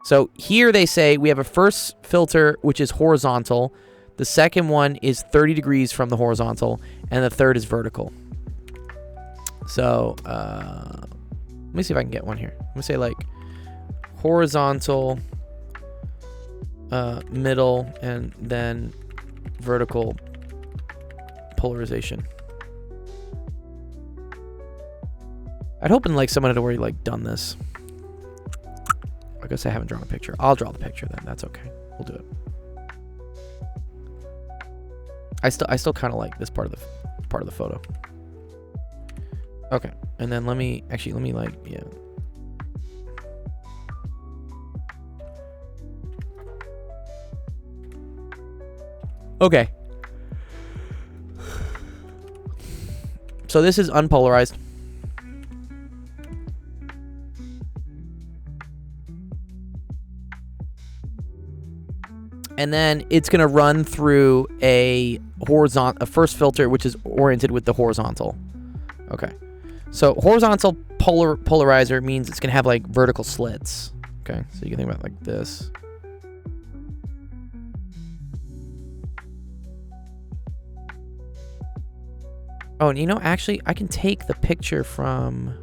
So here they say we have a first filter which is horizontal, the second one is 30 degrees from the horizontal, and the third is vertical. So let me see if I can get one here. I'm gonna say like horizontal, middle, and then vertical polarization. I'd hoping like someone had already like done this. I guess I haven't drawn a picture. I'll draw the picture then. That's okay. We'll do it. I still kind of like this part of the photo. Okay, and then let me like, yeah. Okay. So this is unpolarized. And then it's going to run through a first filter, which is oriented with the horizontal. Okay. So horizontal polarizer means it's going to have like vertical slits. Okay. So you can think about it like this. Oh, and you know, actually, I can take the picture from...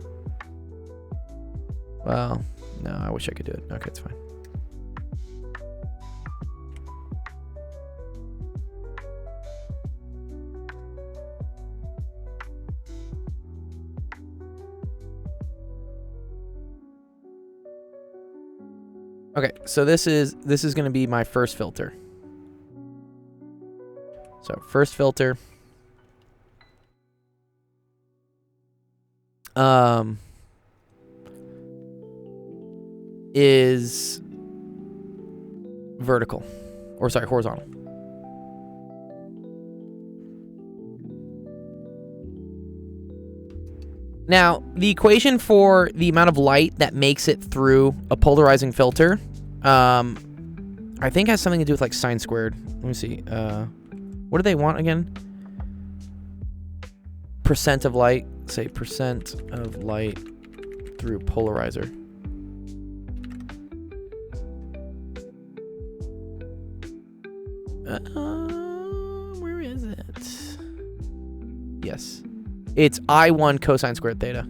Well, no, I wish I could do it. Okay, it's fine. Okay, so this is going to be my first filter. So first filter is vertical, or sorry, horizontal. Now, the equation for the amount of light that makes it through a polarizing filter, I think has something to do with like sine squared. Let me see. What do they want again? Percent of light. Say percent of light through polarizer. Where is it? Yes. It's I1 cosine squared theta.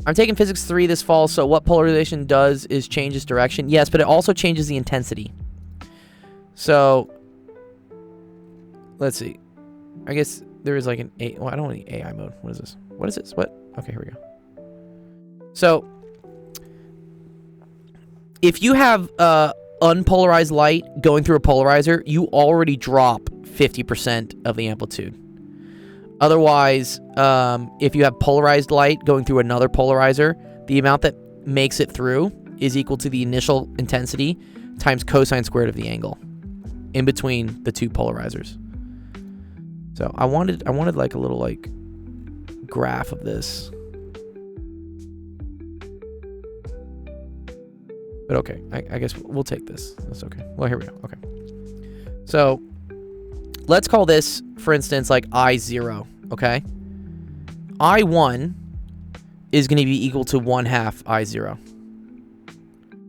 I'm taking physics 3 this fall, so what polarization does is changes direction. Yes, but it also changes the intensity. So, let's see. I guess there is like an A. Well, I don't want the AI mode. What is this? What is this? What? Okay, here we go. So, if you have unpolarized light going through a polarizer, you already drop 50% of the amplitude. Otherwise, if you have polarized light going through another polarizer, the amount that makes it through is equal to the initial intensity times cosine squared of the angle in between the two polarizers. So I wanted like a little like graph of this. But okay, I guess we'll take this. That's okay. Well, here we go. Okay. So let's call this, for instance, like I0, okay? I1 is going to be equal to 1/2 I0.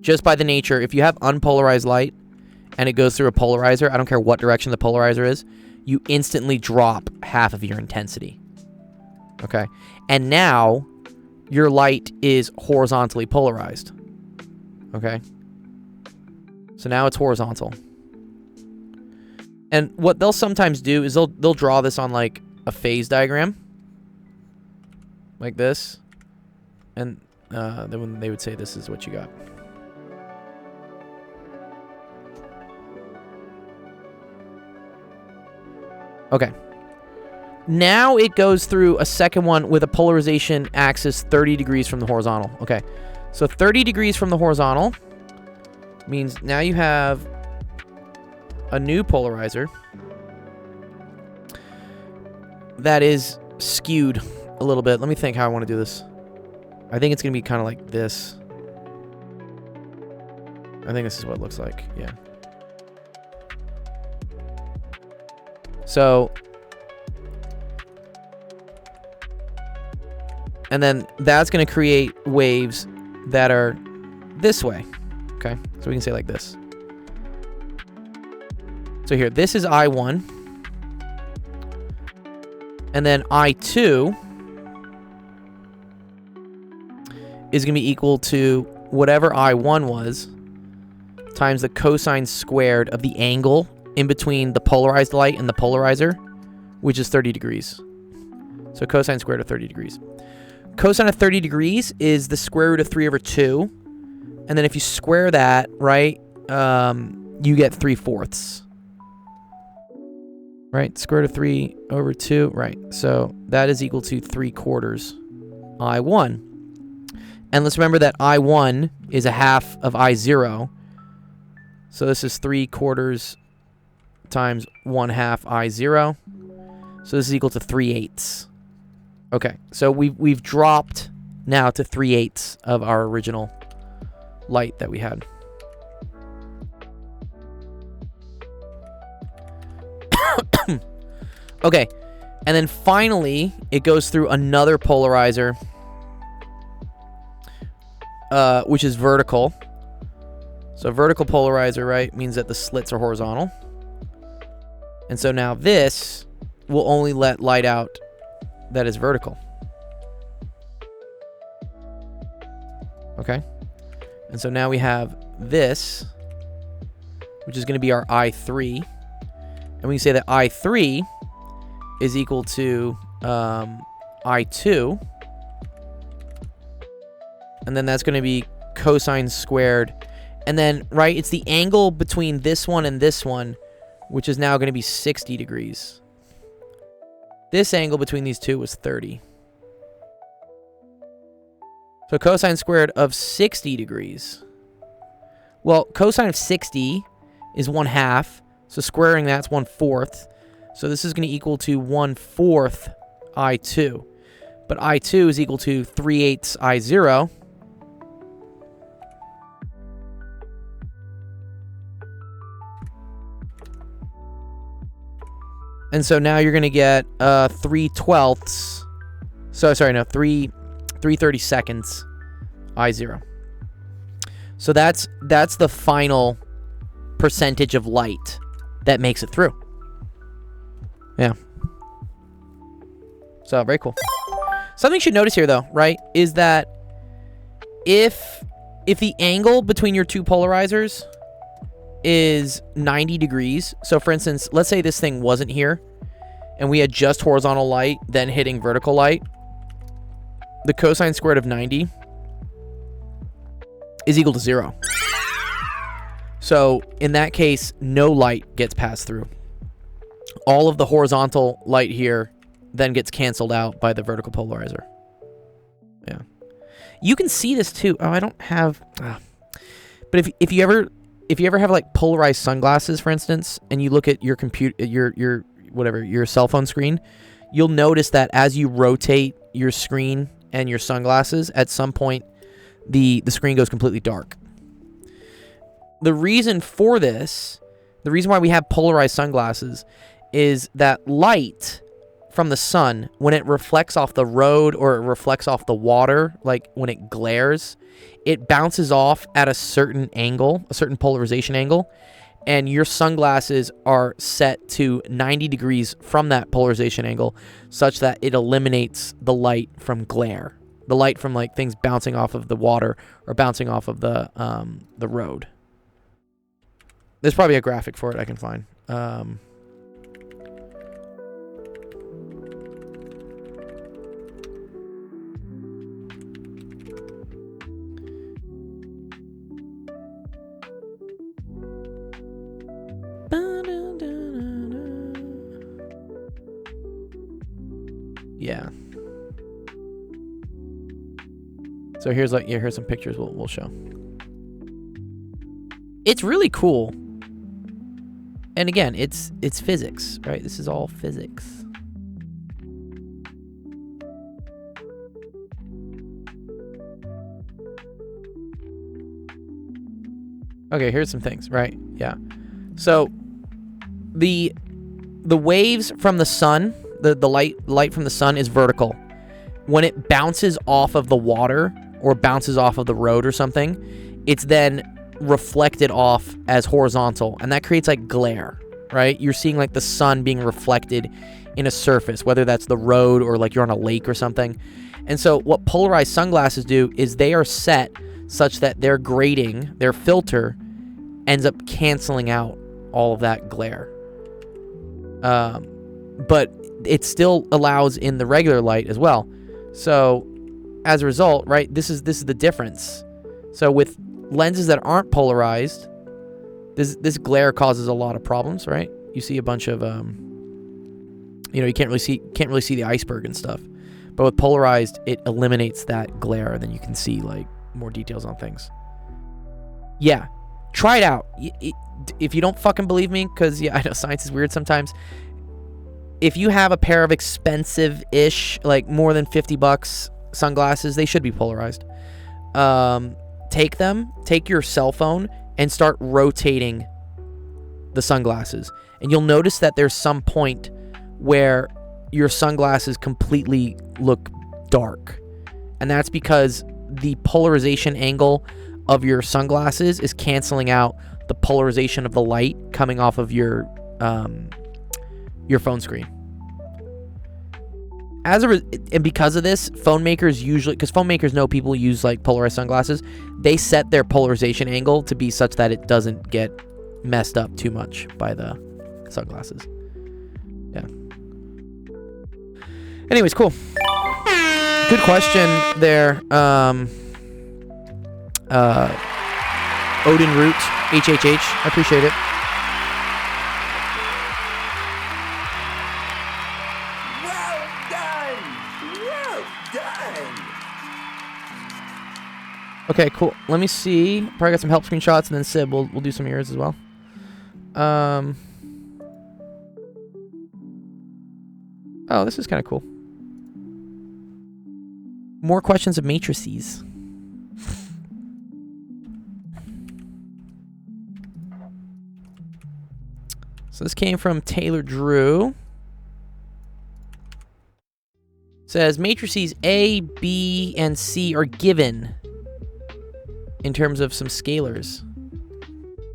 Just by the nature, if you have unpolarized light and it goes through a polarizer, I don't care what direction the polarizer is, you instantly drop half of your intensity. Okay? And now your light is horizontally polarized. Okay? So now it's horizontal. And what they'll sometimes do is they'll draw this on like a phase diagram. Like this. And then they would say this is what you got. Okay. Now it goes through a second one with a polarization axis 30 degrees from the horizontal. Okay. So 30 degrees from the horizontal means now you have a new polarizer that is skewed a little bit. Let me think how I want to do this. I think it's going to be kind of like this. I think this is what it looks like. Yeah. So, and then that's going to create waves that are this way. Okay. So we can say like this. So here, this is I1. And then I2 is going to be equal to whatever I1 was times the cosine squared of the angle in between the polarized light and the polarizer, which is 30 degrees. So cosine squared of 30 degrees. Cosine of 30 degrees is the square root of 3/2. And then if you square that, right, you get 3/4. Right, square root of 3/2, right. So that is equal to 3/4 I1. And let's remember that I1 is a half of I0. So this is 3/4 times 1/2 I0. So this is equal to 3/8. Okay, so we've dropped now to 3/8 of our original light that we had. Okay, and then finally it goes through another polarizer, which is vertical. So vertical polarizer, right, means that the slits are horizontal. And so now this will only let light out that is vertical. Okay? And so now we have this, which is going to be our I3. And we can say that I3 is equal to I2. And then that's going to be cosine squared. And then, right, it's the angle between this one and this one, which is now going to be 60 degrees. This angle between these two was 30. So cosine squared of 60 degrees. Well, cosine of 60 is 1/2. So squaring that's 1/4. So this is going to equal to 1/4 I2. But I2 is equal to 3/8 I0. And so now you're going to get 3/12. So sorry, no, 3/32 I0. So that's the final percentage of light that makes it through. Yeah. So very cool. Something you should notice here though, right, is that if the angle between your two polarizers is 90 degrees. So for instance, let's say this thing wasn't here and we had just horizontal light then hitting vertical light. The cosine squared of 90 is equal to 0. So in that case, no light gets passed through. All of the horizontal light here then gets canceled out by the vertical polarizer. Yeah. You can see this too. Oh, I don't have... But if you ever have like polarized sunglasses, for instance, and you look at your computer, your whatever, your cell phone screen, you'll notice that as you rotate your screen and your sunglasses, at some point the screen goes completely dark. The reason for this, the reason why we have polarized sunglasses, is that light from the sun, when it reflects off the road or it reflects off the water, like when it glares, it bounces off at a certain angle, a certain polarization angle, and your sunglasses are set to 90 degrees from that polarization angle such that it eliminates the light from glare, the light from like things bouncing off of the water or bouncing off of the road. There's probably a graphic for it I can find. Yeah. So here's like, here's some pictures we'll show. It's really cool. And again, it's physics, right? This is all physics. Okay, here's some things, right? Yeah. So the waves from the sun, the light from the sun is vertical. When it bounces off of the water or bounces off of the road or something, it's then reflected off as horizontal, and that creates like glare, right? You're seeing like the sun being reflected in a surface, whether that's the road or like you're on a lake or something. And so what polarized sunglasses do is they are set such that their grating, their filter, ends up canceling out all of that glare. But it still allows in the regular light as well. So as a result, right, this is the difference. So with lenses that aren't polarized, this glare causes a lot of problems, right? You see a bunch of you can't really see the iceberg and stuff. But with polarized, it eliminates that glare, and then you can see like more details on things. Yeah, try it out. If you don't fucking believe me, because yeah, I know science is weird sometimes. If you have a pair of expensive-ish, like more than $50 sunglasses, they should be polarized. Take your cell phone and start rotating the sunglasses. And you'll notice that there's some point where your sunglasses completely look dark. And that's because the polarization angle of your sunglasses is canceling out the polarization of the light coming off of your phone screen. And because of this, phone makers usually, because phone makers know people use like polarized sunglasses, they set their polarization angle to be such that it doesn't get messed up too much by the sunglasses. Yeah. Anyways, cool. Good question there. Odin Root, HHH. I appreciate it. Okay, cool. Let me see. Probably got some help screenshots, and then Sib, we'll do some of yours as well. Oh, this is kind of cool. More questions of matrices. So this came from Taylor Drew. Says matrices A, B, and C are given in terms of some scalars,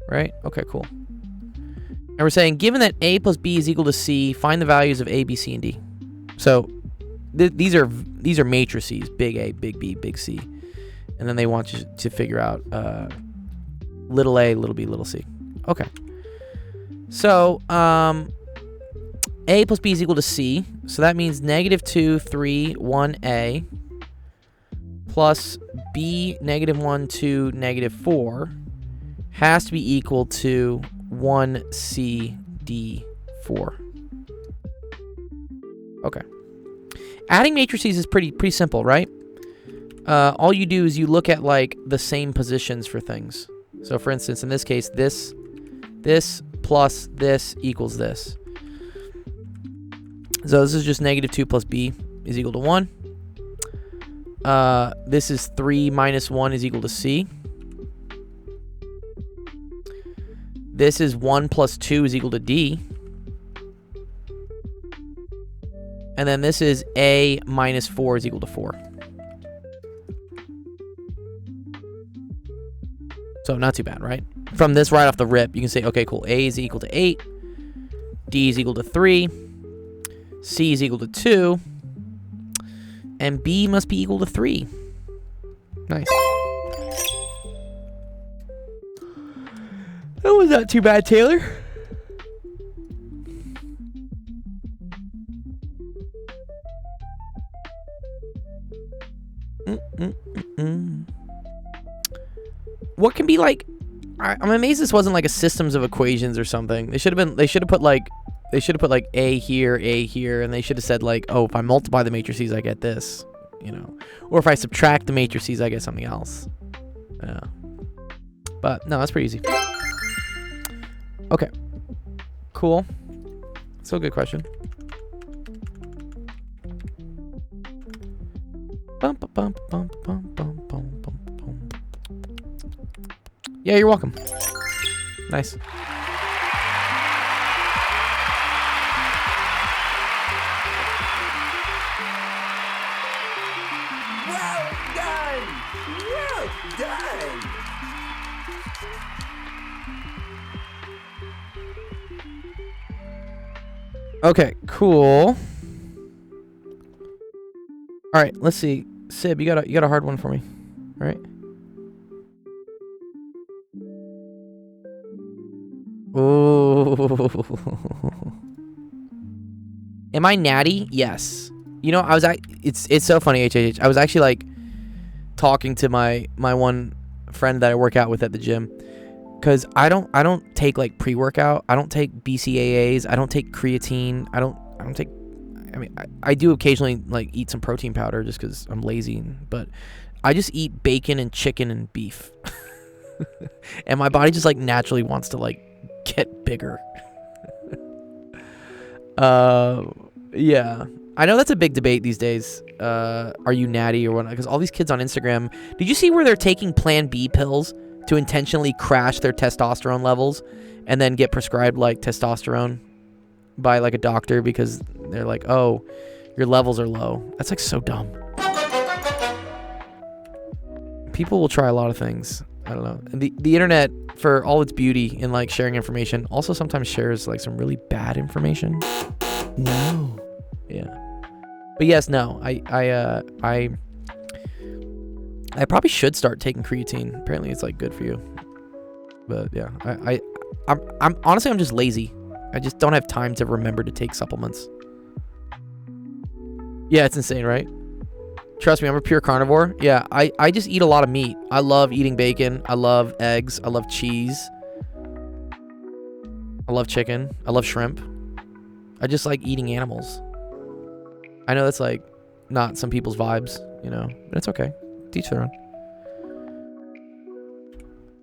right? Okay, cool. And we're saying, given that A plus B is equal to C, find the values of A, B, C, and D. So these are matrices: big A, big B, big C, and then they want you to figure out little a, little b, little c. Okay. So A plus B is equal to C, so that means -2, 3, 1A plus B, -1, 2, -4 has to be equal to 1C, D, 4. Okay. Adding matrices is pretty simple, right? All you do is you look at like the same positions for things. So for instance, in this case, this plus this equals this. So this is just negative 2 plus b is equal to 1. This is 3 minus 1 is equal to c. This is 1 plus 2 is equal to d. And then this is a minus 4 is equal to 4. So not too bad, right? From this right off the rip, you can say, okay, cool. A is equal to 8. D is equal to 3. C is equal to 2. And B must be equal to 3. Nice. That was not too bad, Taylor. What can be like? I'm amazed this wasn't like a systems of equations or something. They should have put like a here, and they should have said like, oh, if I multiply the matrices, I get this, you know, or if I subtract the matrices, I get something else. Yeah. But no, that's pretty easy. Okay. Cool. Still a good question. Bum, bum, bum, bum, bum, bum, bum, bum, bum. Yeah, you're welcome. Nice. Well done! Well done! Okay, cool. All right, let's see. Sib, you got a hard one for me. All right. Oh. Am I natty? Yes. You know, it's so funny, HHH. I was actually like talking to my one friend that I work out with at the gym, cuz I don't take like pre-workout. I don't take BCAAs. I don't take creatine. I don't take, I mean, I do occasionally like eat some protein powder just cuz I'm lazy, but I just eat bacon and chicken and beef. And my body just like naturally wants to like get bigger. Yeah. I know that's a big debate these days. Are you natty or what? Because all these kids on Instagram, did you see where they're taking Plan B pills to intentionally crash their testosterone levels and then get prescribed like testosterone by like a doctor because they're like, oh, your levels are low? That's like so dumb. People will try a lot of things. I don't know. And the internet, for all its beauty in like sharing information, also sometimes shares like some really bad information. No. Yeah. But yes, no. I probably should start taking creatine. Apparently it's like good for you. But yeah, I'm honestly, I'm just lazy. I just don't have time to remember to take supplements. Yeah, it's insane, right? Trust me, I'm a pure carnivore. Yeah, I just eat a lot of meat. I love eating bacon. I love eggs. I love cheese. I love chicken. I love shrimp. I just like eating animals. I know that's like not some people's vibes, you know, but it's okay. Teach their own.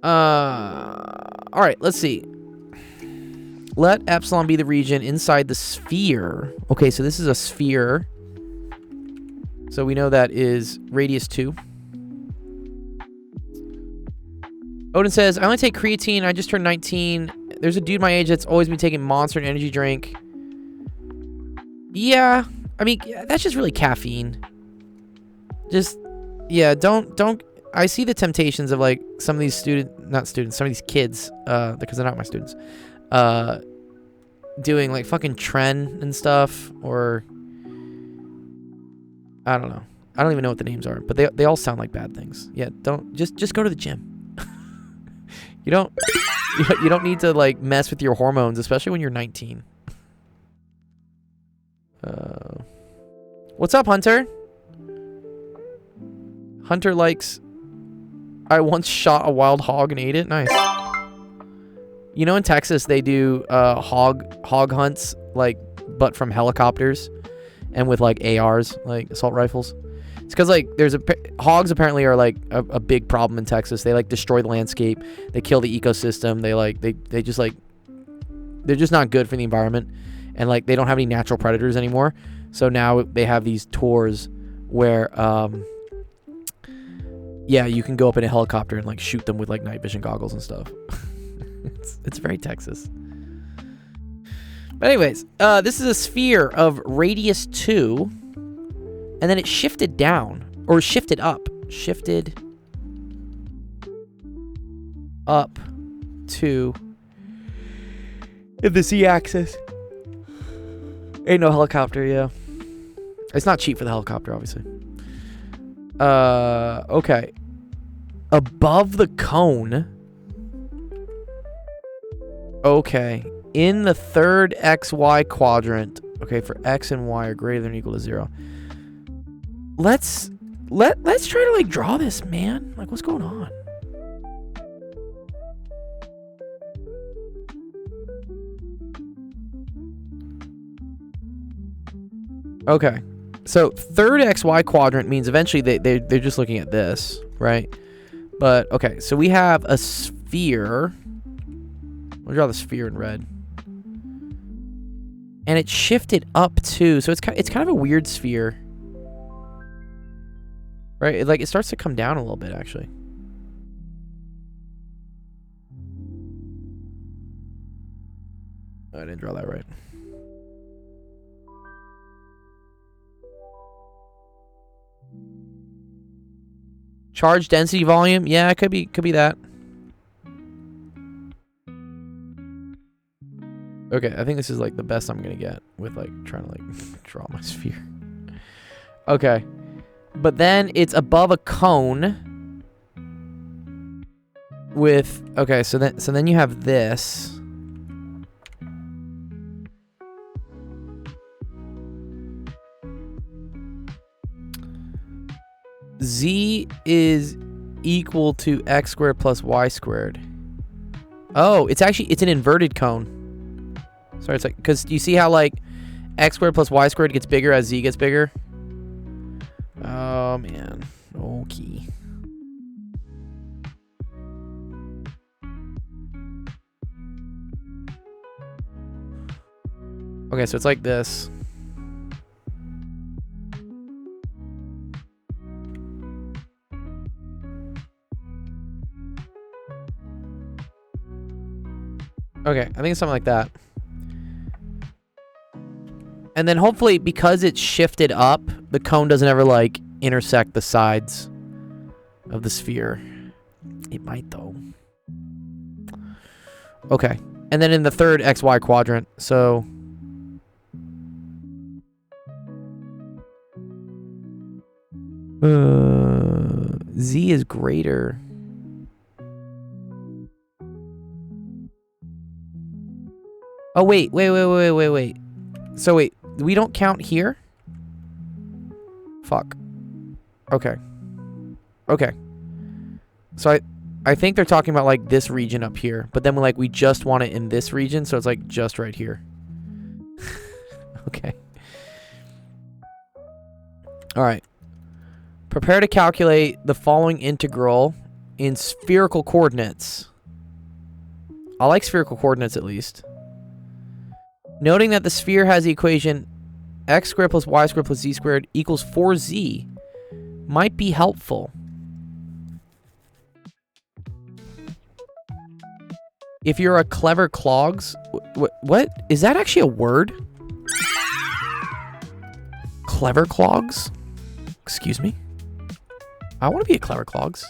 All right, let's see. Let epsilon be the region inside the sphere. Okay, so this is a sphere. So we know that is radius 2. Odin says, I only take creatine. I just turned 19. There's a dude my age that's always been taking Monster and energy drink. Yeah. I mean, that's just really caffeine. Just, yeah, don't. I see the temptations of like some of these some of these kids, because they're not my students, doing like fucking Tren and stuff, or I don't know. I don't even know what the names are, but they all sound like bad things. Yeah, don't just go to the gym. You don't need to like mess with your hormones, especially when you're 19. What's up, Hunter? Hunter likes, I once shot a wild hog and ate it. Nice. You know, in Texas they do hog hunts, like, but from helicopters and with like ARs, like assault rifles. It's because like hogs apparently are like a big problem in Texas. They like destroy the landscape. They kill the ecosystem. They just like, they're just not good for the environment. and like they don't have any natural predators anymore. So now they have these tours where yeah, you can go up in a helicopter and like shoot them with like night vision goggles and stuff. It's very Texas. But anyways, this is a sphere of radius 2, and then it shifted down, or shifted up. Shifted up to the z-axis. Ain't no helicopter, yeah. It's not cheap for the helicopter, obviously. Okay. Above the cone. Okay. In the third XY quadrant. Okay, for X and Y are greater than or equal to 0. Let's try to like draw this, man. Like, what's going on? Okay. So third XY quadrant means eventually they're just looking at this, right? But okay, so we have a sphere. We'll draw the sphere in red. And it shifted up too, so it's kind of a weird sphere. Right? It starts to come down a little bit actually. Oh, I didn't draw that right. Charge density volume? Yeah, it could be that. Okay, I think this is like the best I'm gonna get with like trying to like draw my sphere. Okay. But then it's above a cone with okay, so then you have this. Z is equal to x squared plus y squared. Oh, it's an inverted cone. Sorry, it's like, because you see how like x squared plus y squared gets bigger as z gets bigger? Oh, man. Okay. Okay, so it's like this. Okay, I think it's something like that. And then hopefully, because it's shifted up, the cone doesn't ever, like, intersect the sides of the sphere. It might, though. Okay. And then in the third XY quadrant, so... Z is greater... Oh, wait. So, wait. We don't count here? Fuck. Okay. So, I think they're talking about, like, this region up here. But then, we just want it in this region. So, it's, like, just right here. Okay. All right. Prepare to calculate the following integral in spherical coordinates. I like spherical coordinates, at least. Noting that the sphere has the equation x squared plus y squared plus z squared equals 4z might be helpful. If you're a clever clogs... What? Is that actually a word? Clever clogs? Excuse me? I want to be a clever clogs.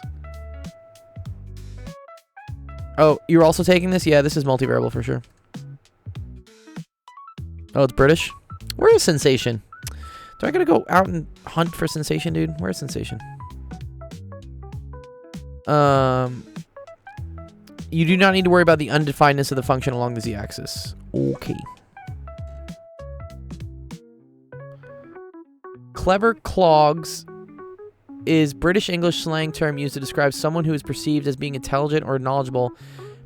Oh, you're also taking this? Yeah, this is multivariable for sure. Oh, it's British? Where is Sensation? Do I gotta go out and hunt for Sensation, dude? Where's Sensation? You do not need to worry about the undefinedness of the function along the z-axis. Okay. Clever clogs is British English slang term used to describe someone who is perceived as being intelligent or knowledgeable,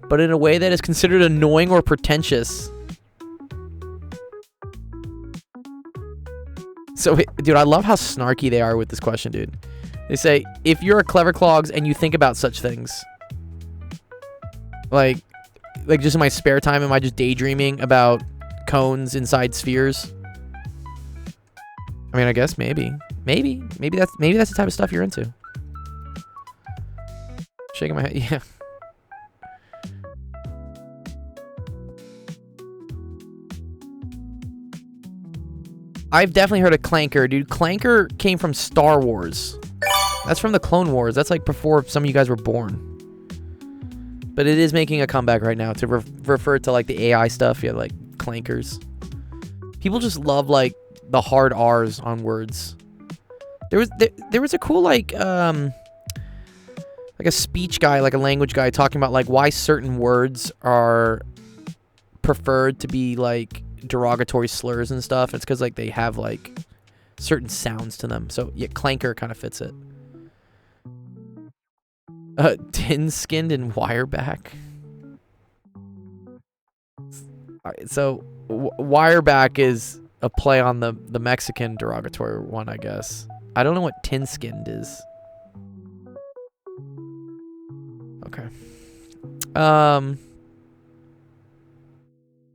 but in a way that is considered annoying or pretentious. So, dude, I love how snarky they are with this question, dude. They say, if you're a clever clogs and you think about such things, like just in my spare time, am I just daydreaming about cones inside spheres. I mean, I guess maybe that's the type of stuff you're into. Shaking my head, yeah. I've definitely heard of Clanker, dude. Clanker came from Star Wars. That's from the Clone Wars. That's like before some of you guys were born. But it is making a comeback right now to refer to like the AI stuff. Yeah, like clankers. People just love like the hard R's on words. There was a cool like a speech guy, like a language guy, talking about like why certain words are preferred to be like derogatory slurs and stuff. It's because like they have like certain sounds to them. So yeah, clanker kind of fits it. Tin-skinned and wireback. Alright, so wireback is a play on the Mexican derogatory one, I guess. I don't know what tin-skinned is. Okay.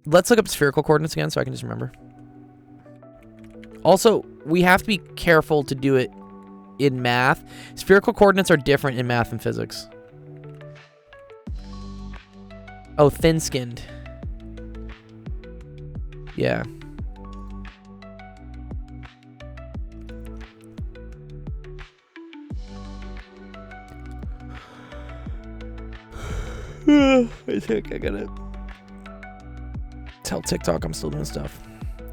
Let's look up spherical coordinates again so I can just remember. Also, we have to be careful to do it in math. Spherical coordinates are different in math and physics. Oh, thin-skinned. Yeah. I think I gotta tell TikTok I'm still doing stuff.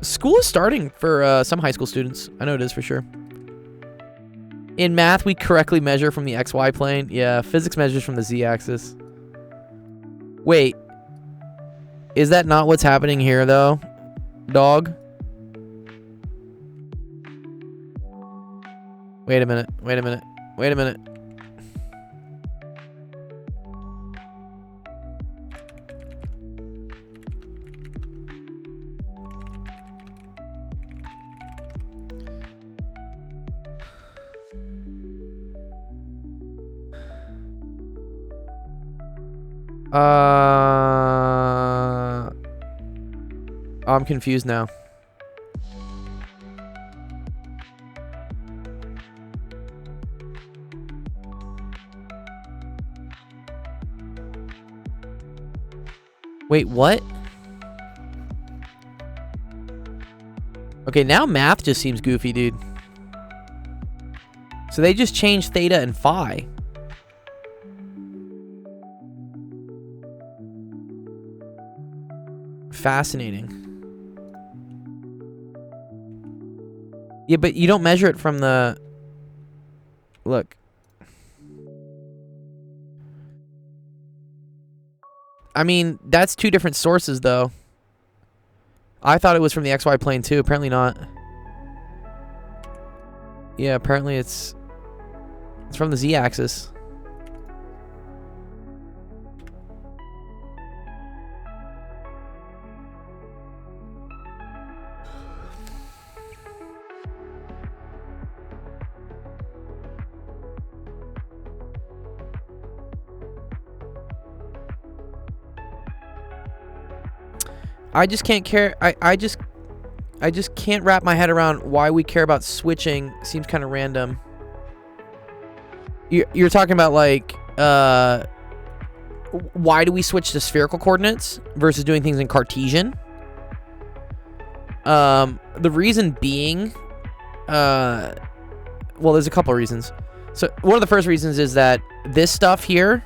School is starting for some high school students. I know it is for sure. In math, we correctly measure from the XY plane. Yeah, physics measures from the Z-axis. Wait. Is that not what's happening here, though? Dog? Wait a minute. Wait a minute. Wait a minute. I'm confused now. Wait, what? Okay, now math just seems goofy, dude. So they just changed theta and phi. Fascinating. Yeah, but you don't measure it from the... Look. I mean, that's two different sources, though. I thought it was from the XY plane, too. Apparently not. Yeah, apparently it's from the Z-axis. I just can't care. I just can't wrap my head around why we care about switching. Seems kind of random. You're talking about like why do we switch to spherical coordinates versus doing things in Cartesian? The reason being, well, there's a couple of reasons. So one of the first reasons is that this stuff here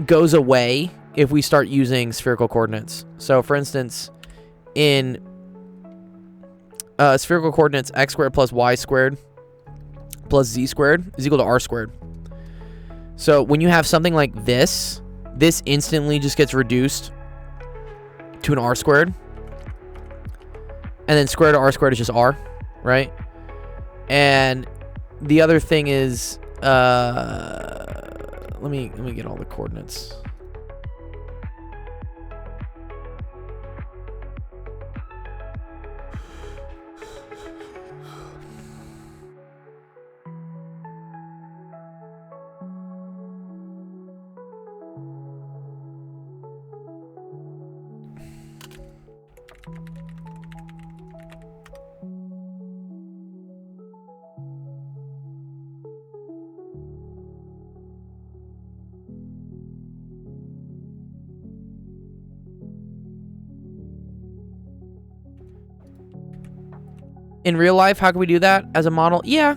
goes away if we start using spherical coordinates. So for instance, in spherical coordinates, x squared plus y squared plus z squared is equal to r squared. So when you have something like this, this instantly just gets reduced to an r squared. And then square root of r squared is just r, right? And the other thing is, let me get all the coordinates. In real life, how can we do that as a model? Yeah.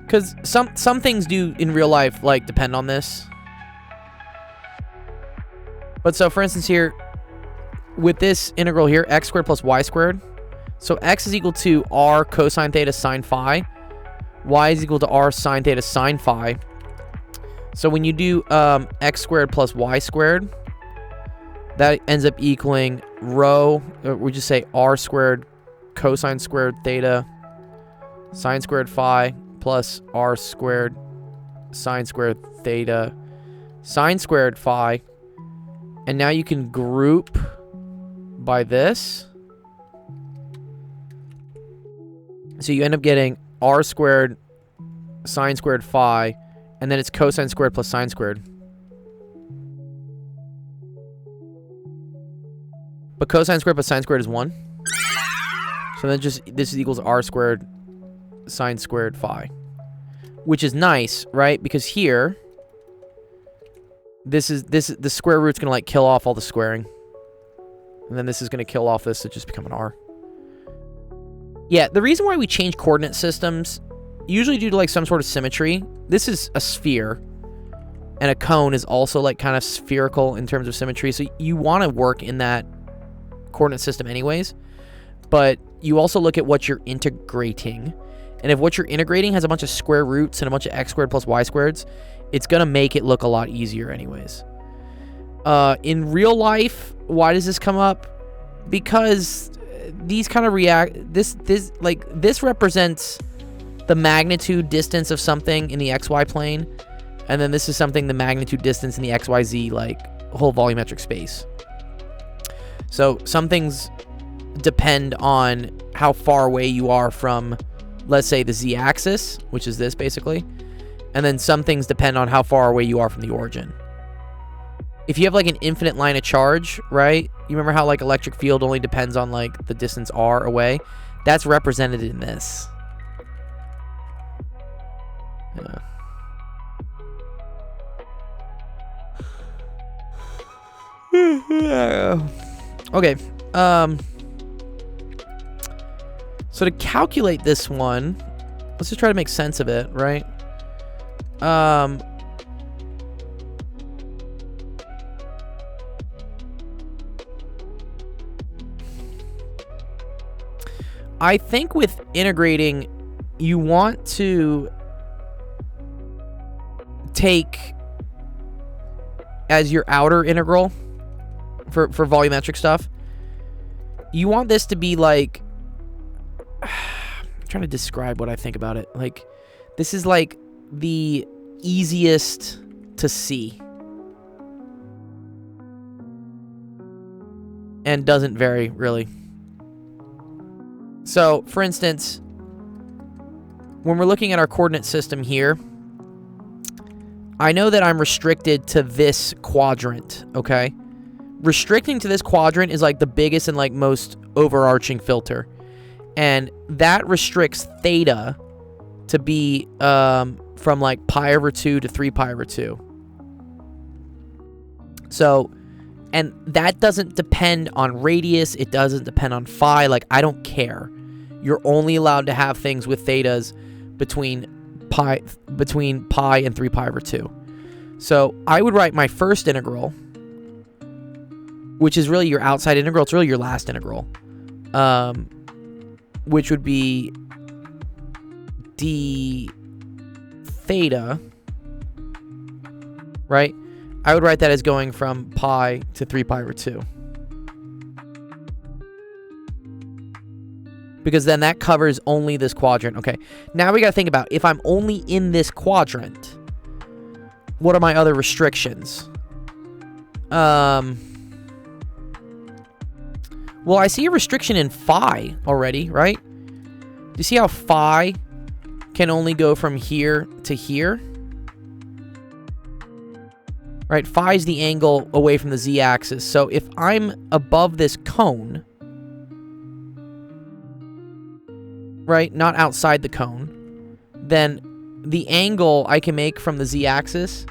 Because some things do in real life, like, depend on this. But so, for instance, here, with this integral here, x squared plus y squared. So x is equal to r cosine theta sine phi. Y is equal to r sine theta sine phi. So when you do x squared plus y squared, that ends up equaling rho, or we just say r squared cosine squared theta sine squared phi plus r squared sine squared theta sine squared phi. And now you can group by this. So you end up getting r squared sine squared phi, and then it's cosine squared plus sine squared. But cosine squared plus sine squared is 1. So then just this is equals r squared sine squared phi, which is nice, right? Because here, this is the square root's gonna like kill off all the squaring, and then this is gonna kill off this to just become an r. Yeah, the reason why we change coordinate systems, usually due to like some sort of symmetry. This is a sphere, and a cone is also like kind of spherical in terms of symmetry. So you want to work in that coordinate system anyways, but you also look at what you're integrating. And if what you're integrating has a bunch of square roots and a bunch of x squared plus y squareds, it's going to make it look a lot easier anyways. In real life, why does this come up? Because these kind of this represents the magnitude distance of something in the xy plane, and then this is something the magnitude distance in the xyz, like whole volumetric space. So some things depend on how far away you are from, let's say, the z-axis, which is this basically, and then some things depend on how far away you are from the origin. If you have like an infinite line of charge, right? You remember how like electric field only depends on like the distance r away? That's represented in this. Yeah. Okay. So to calculate this one, let's just try to make sense of it, right? I think with integrating, you want to take as your outer integral for volumetric stuff. You want this to be like, I'm trying to describe what I think about it. Like, this is like the easiest to see and doesn't vary really. So, for instance, when we're looking at our coordinate system here, I know that I'm restricted to this quadrant, okay? Restricting to this quadrant is like the biggest and like most overarching filter. And that restricts theta to be from like pi over 2 to 3 pi over 2. So, and that doesn't depend on radius. It doesn't depend on phi. Like, I don't care. You're only allowed to have things with thetas between pi and 3 pi over 2. So I would write my first integral, which is really your outside integral. It's really your last integral, which would be d theta, right? I would write that as going from pi to 3 pi over 2. Because then that covers only this quadrant. Okay, now we got to think about, if I'm only in this quadrant, what are my other restrictions? Well, I see a restriction in phi already, right? Do you see how phi can only go from here to here? Right, phi is the angle away from the z-axis. So if I'm above this cone, right, not outside the cone, then the angle I can make from the z-axis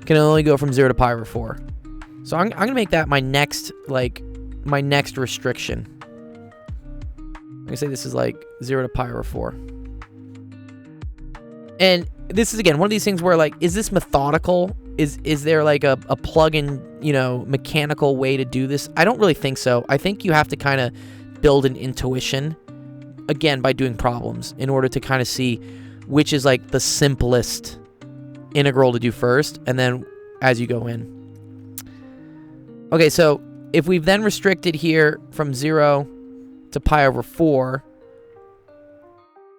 can only go from 0 to pi over 4. So I'm going to make that my next restriction. I say this is like 0 to pi over 4. And this is, again, one of these things where, like, is this methodical? Is there, like, a plug-in, mechanical way to do this? I don't really think so. I think you have to kind of build an intuition, again, by doing problems in order to kind of see which is, like, the simplest integral to do first, and then as you go in. Okay, so if we've then restricted here from 0 to pi over 4,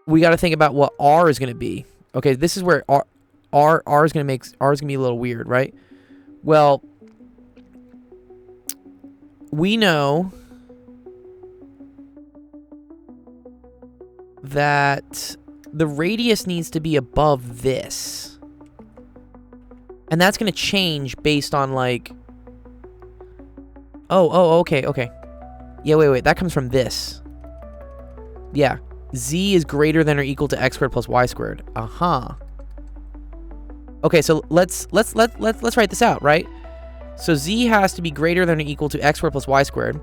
we got to think about what r is going to be. Okay, this is where r is going to be a little weird, right? Well, we know that the radius needs to be above this. And that's going to change based on, like... Okay. Yeah, wait. That comes from this. Yeah. Z is greater than or equal to x squared plus y squared. Okay, so let's write this out, right? So Z has to be greater than or equal to x squared plus y squared.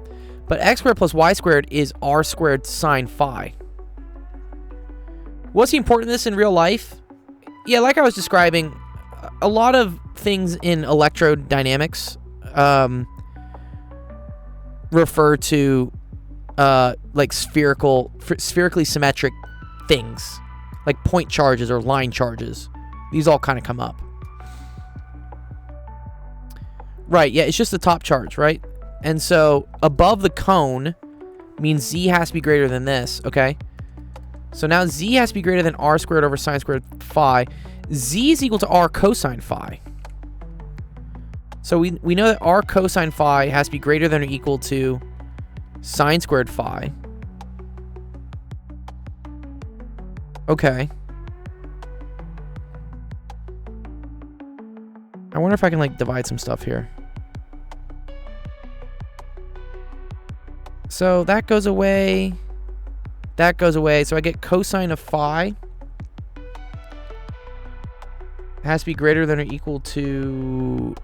But x squared plus y squared is r squared sine phi. What's the importance of this in real life? Yeah, like I was describing, a lot of things in electrodynamics refer to like spherically symmetric things, like point charges or line charges. These all kind of come up. Right, yeah, it's just the top charge, right? And so above the cone means Z has to be greater than this, okay? So now Z has to be greater than r squared over sine squared phi. Z is equal to r cosine phi. So we know that r cosine phi has to be greater than or equal to sine squared phi. Okay. I wonder if I can, like, divide some stuff here. So that goes away. That goes away. So I get cosine of phi. It has to be greater than or equal to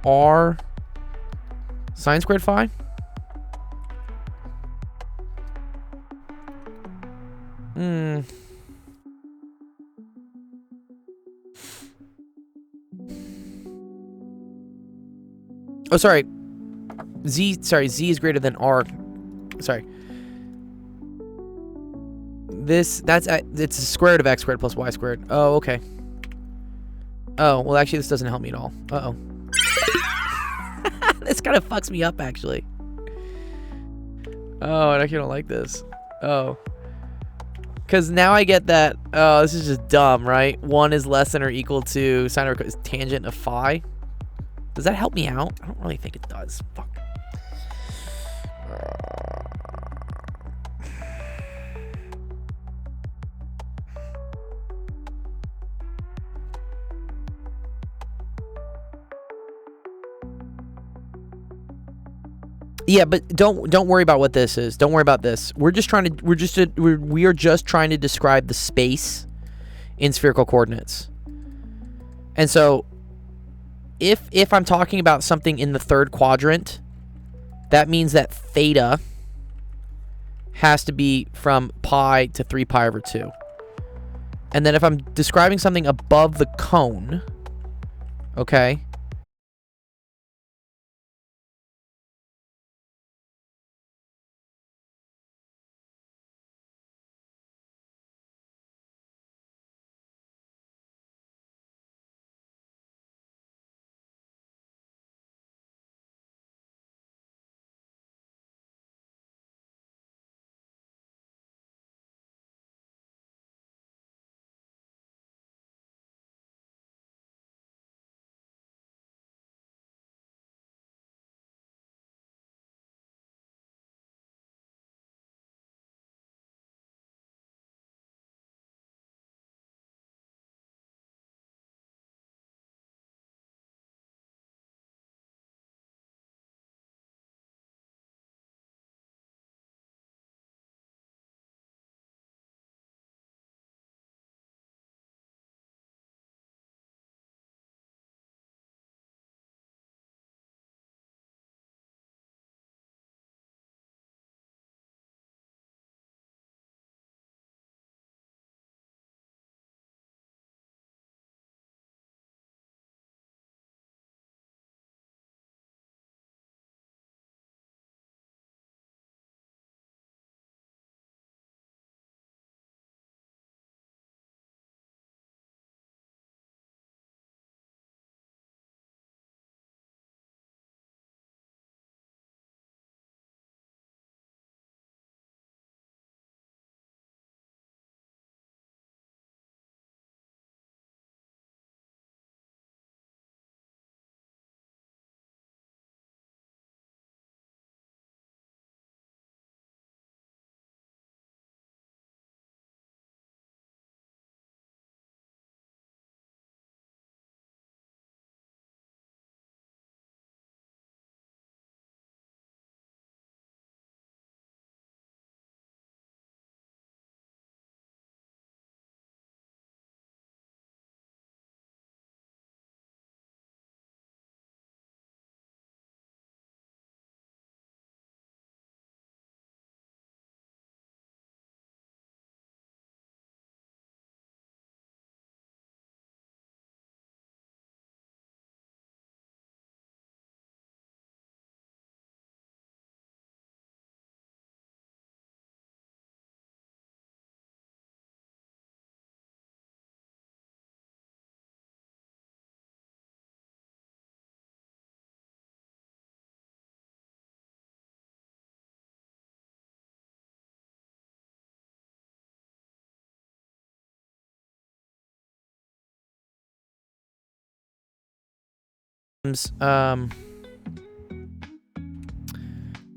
r sine squared phi. Oh, sorry. Z is greater than r. Sorry. It's the square root of x squared plus y squared. Oh, okay. Oh, well, actually, this doesn't help me at all. Uh-oh. This kind of fucks me up, actually. Oh, I actually don't like this. Oh. Because now I get that, oh, this is just dumb, right? 1 is less than or equal to sine or tangent of phi. Does that help me out? I don't really think it does. Fuck. Yeah, but don't worry about what this is. Don't worry about this. We are just trying to describe the space in spherical coordinates. And so if I'm talking about something in the third quadrant, that means that theta has to be from pi to 3 pi over 2. And then if I'm describing something above the cone, okay,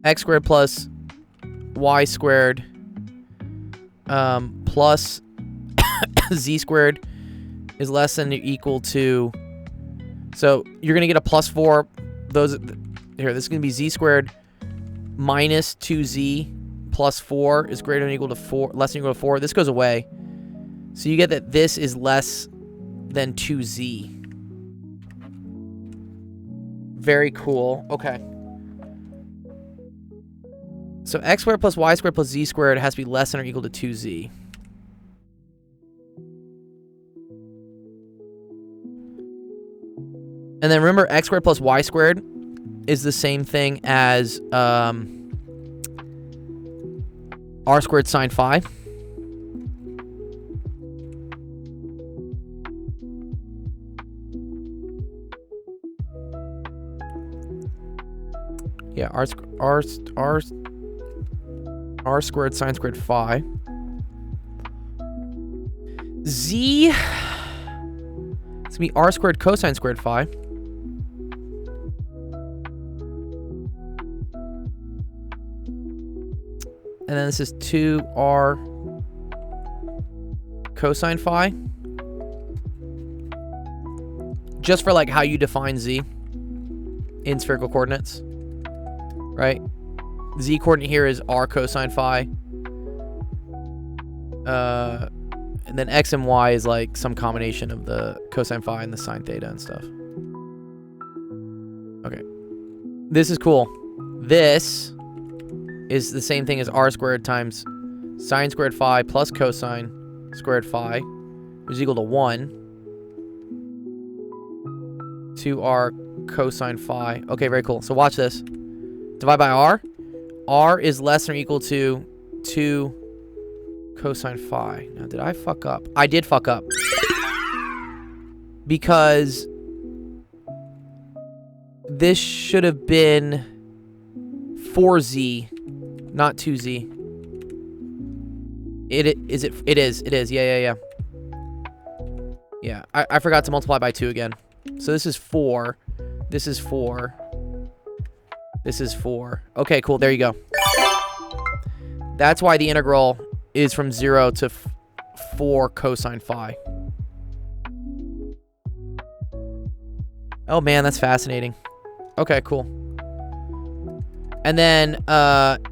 x squared plus y squared plus z squared is less than or equal to, so you're going to get a plus 4. Those here, this is going to be z squared minus 2z plus 4 is greater than or equal to 4, less than or equal to 4. This goes away. So you get that this is less than 2z. Very cool. Okay. So x squared plus y squared plus z squared has to be less than or equal to 2z. And then remember, x squared plus y squared is the same thing as r squared sine phi. Yeah, r squared sine squared phi. Z, it's gonna be r squared cosine squared phi. And then this is 2r cosine phi. Just for like how you define z in spherical coordinates, right? Z coordinate here is r cosine phi. And then x and y is like some combination of the cosine phi and the sine theta and stuff. Okay. This is cool. This is the same thing as r squared times sine squared phi plus cosine squared phi, which is equal to 1. 2r cosine phi. Okay, very cool. So watch this. Divide by r. R is less than or equal to 2 cosine phi. Now, did I fuck up? I did fuck up. Because this should have been 4z, not 2z. It is. Yeah. Yeah, I forgot to multiply by 2 again. So this is 4. This is 4. This is 4. Okay, cool. There you go. That's why the integral is from 0 to 4 cosine phi. Oh, man, that's fascinating. Okay, cool. And then,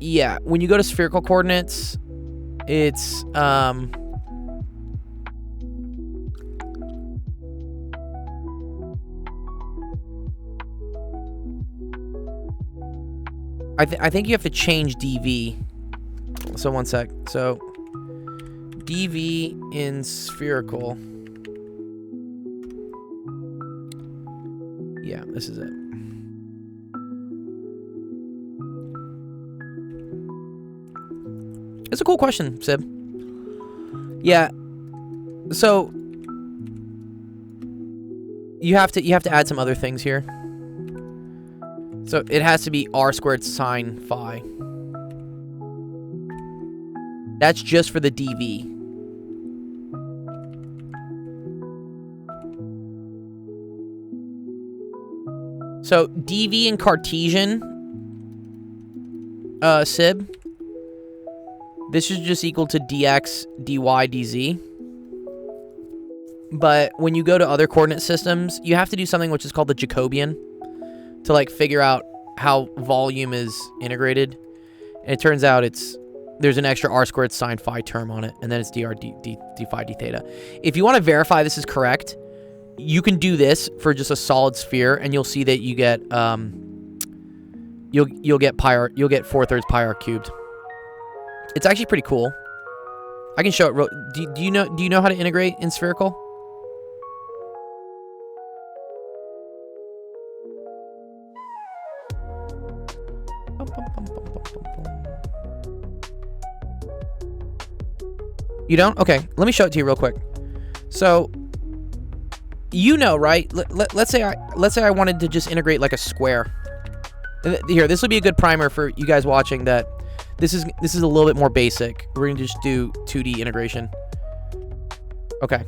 yeah, when you go to spherical coordinates, it's, I think you have to change dv. So one sec. So dv in spherical. Yeah, this is it. It's a cool question, Sib. Yeah. So you have to add some other things here. So it has to be r squared sine phi. That's just for the dv. So dv in Cartesian, Sib, this is just equal to dx, dy, dz. But when you go to other coordinate systems, you have to do something which is called the Jacobian to like figure out how volume is integrated. And it turns out there's an extra r squared sine phi term on it, and then it's dr d phi d theta. If you want to verify this is correct, you can do this for just a solid sphere, and you'll see that you get you'll get 4/3 pi r cubed. It's actually pretty cool. I can show it. Do you know how to integrate in spherical? You don't? Okay, let me show it to you real quick. So, you know, right? Let's say I wanted to just integrate like a square. Here, this will be a good primer for you guys watching. That this is a little bit more basic. We're gonna just do 2D integration. Okay.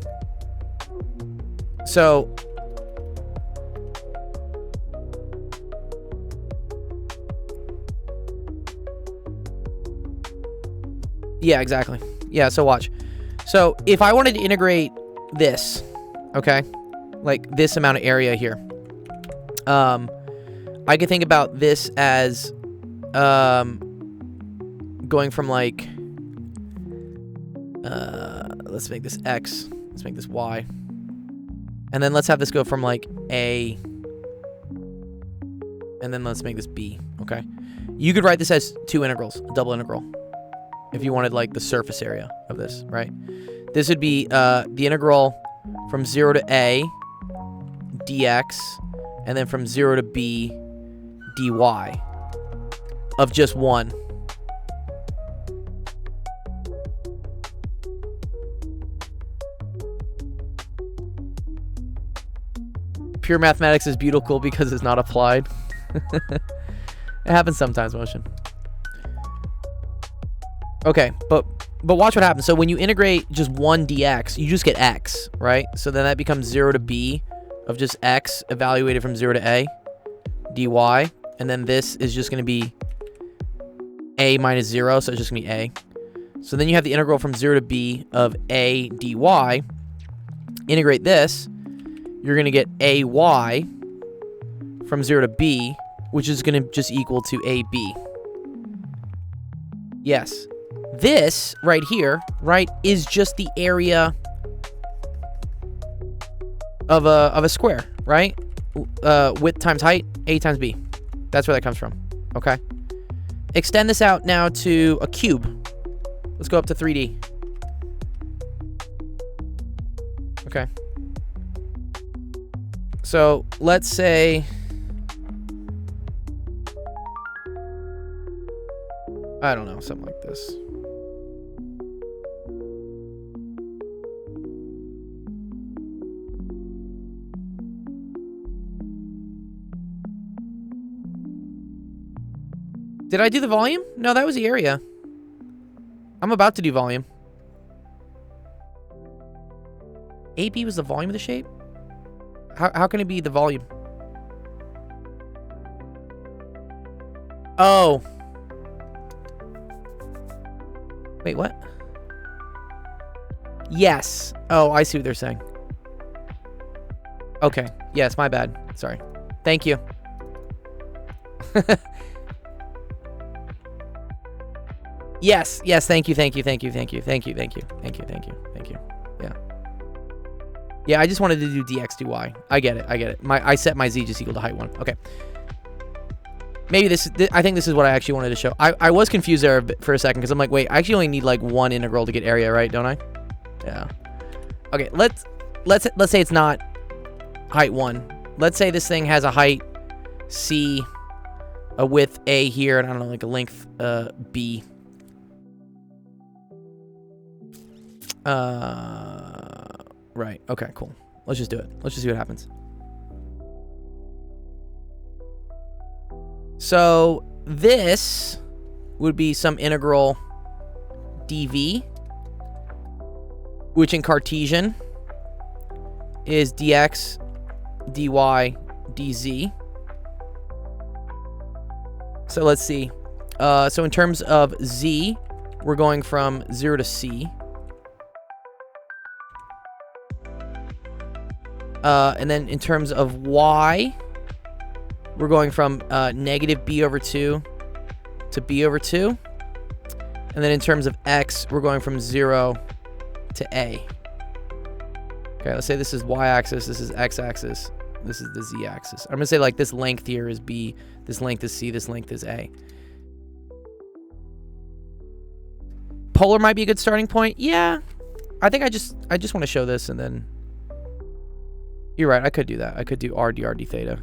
So, Yeah, exactly. Yeah, so watch. So if I wanted to integrate this, okay, like this amount of area here, I could think about this as going from like, let's make this X, let's make this Y, and then let's have this go from like A, and then let's make this B, okay? You could write this as two integrals, a double integral, if you wanted like the surface area of this, right? This would be the integral from 0 to A dx, and then from 0 to B dy of just one. Pure mathematics is beautiful because it's not applied. It happens sometimes, Motion. Okay, but watch what happens. So when you integrate just 1 dx, you just get x, right? So then that becomes 0 to b of just x evaluated from 0 to a dy. And then this is just going to be a minus 0, so it's just going to be a. So then you have the integral from 0 to b of a dy. Integrate this, you're going to get ay from 0 to b, which is going to just equal to ab. Yes. This right here, right, is just the area of a square, right? Width times height, a times b. That's where that comes from, okay? Extend this out now to a cube. Let's go up to 3D. Okay. So let's say, I don't know, something like this. Did I do the volume? No, that was the area. I'm about to do volume. AB was the volume of the shape? How can it be the volume? Oh. Wait, what? Yes. Oh, I see what they're saying. Okay. Yes, my bad. Sorry. Thank you. Yes, yes, thank you. Yeah. Yeah, I just wanted to do dx dy. I get it. I set my z just equal to height 1. Okay. Maybe I think this is what I actually wanted to show. I was confused there for a second because I'm like, wait, I actually only need like one integral to get area, right? Don't I? Yeah. Okay, let's say it's not height 1. Let's say this thing has a height c, a width a here, and I don't know, like a length b. Right. Okay, cool. Let's just do it. Let's just see what happens. So this would be some integral dv, which in Cartesian is dx, dy, dz. So let's see. So in terms of z, we're going from 0 to c. And then in terms of y, we're going from negative b over 2 to b over 2. And then in terms of x, we're going from 0 to a. Okay, let's say this is y-axis, this is x-axis, this is the z-axis. I'm going to say like this length here is b, this length is c, this length is a. Polar might be a good starting point. Yeah, I think I just want to show this and then... You're right, I could do that. I could do r dr d theta.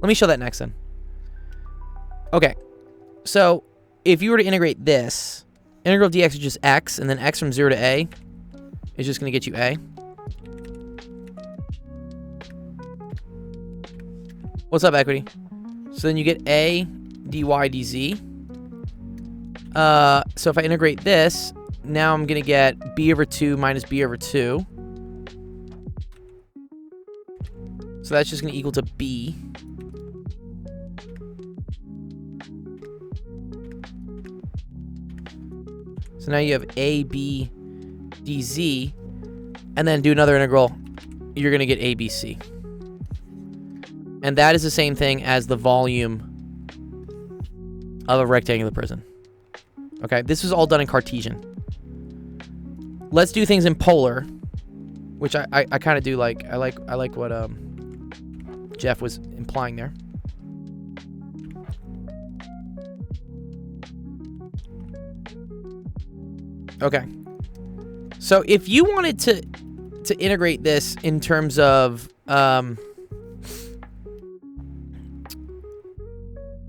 Let me show that next then. Okay, so if you were to integrate this, integral dx is just x, and then x from 0 to a is just going to get you a. What's up, Equity? So then you get a dy dz. So if I integrate this, now I'm going to get b over 2 minus b over 2. So that's just going to equal to b. So now you have a, b, dz, and then do another integral. You're going to get abc. And that is the same thing as the volume of a rectangular prison. Okay, this is all done in Cartesian. Let's do things in polar, which I kind of do like. I like what Jeff was implying there. Okay. So if you wanted to integrate this in terms of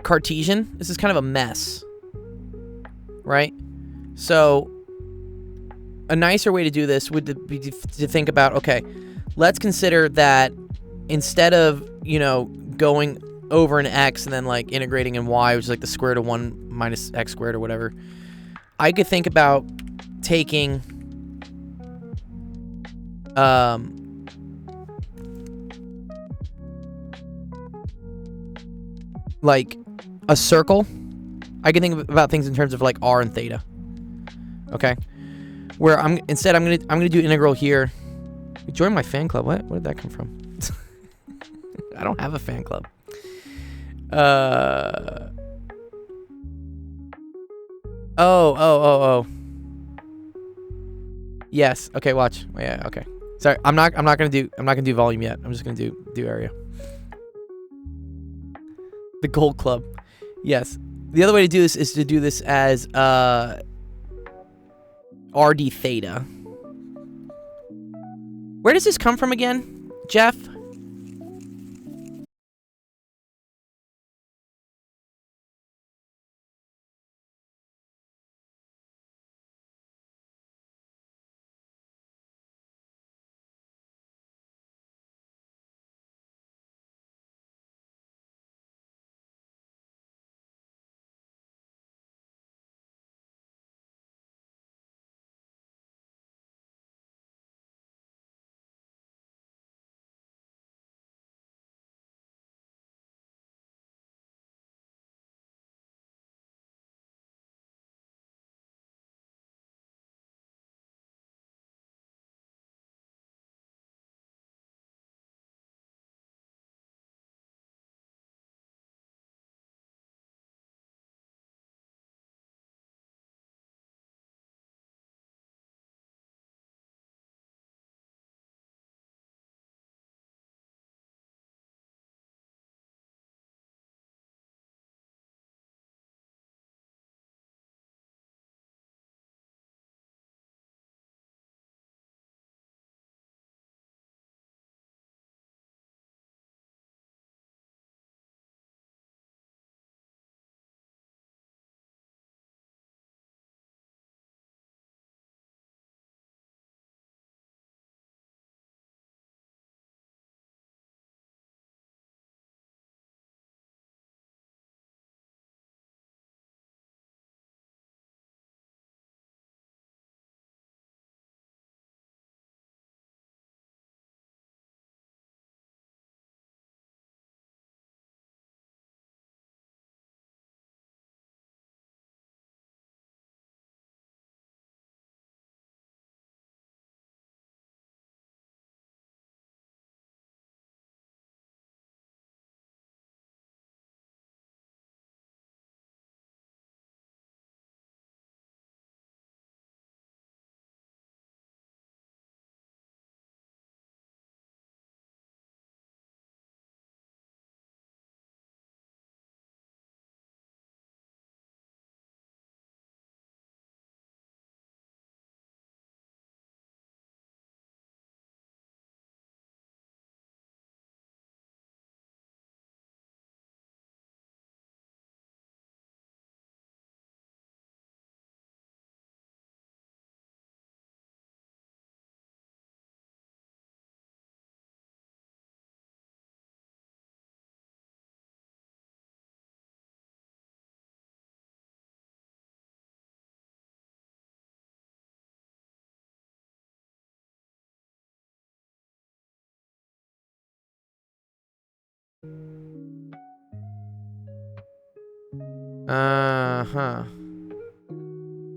Cartesian, this is kind of a mess, right? So a nicer way to do this would be to think about, okay, let's consider that instead of, you know, going over an x and then like integrating in y, which is like the square root of 1 minus x squared or whatever, I could think about taking like a circle. I can think about things in terms of like r and theta. Okay, where I'm gonna do integral here. Join my fan club. What did that come from? I don't have a fan club. Oh. Yes. Okay. Watch. Yeah. Okay. Sorry. I'm not gonna do volume yet. I'm just gonna do area. The Gold Club. Yes. The other way to do this is to do this as RD theta. Where does this come from again, Jeff?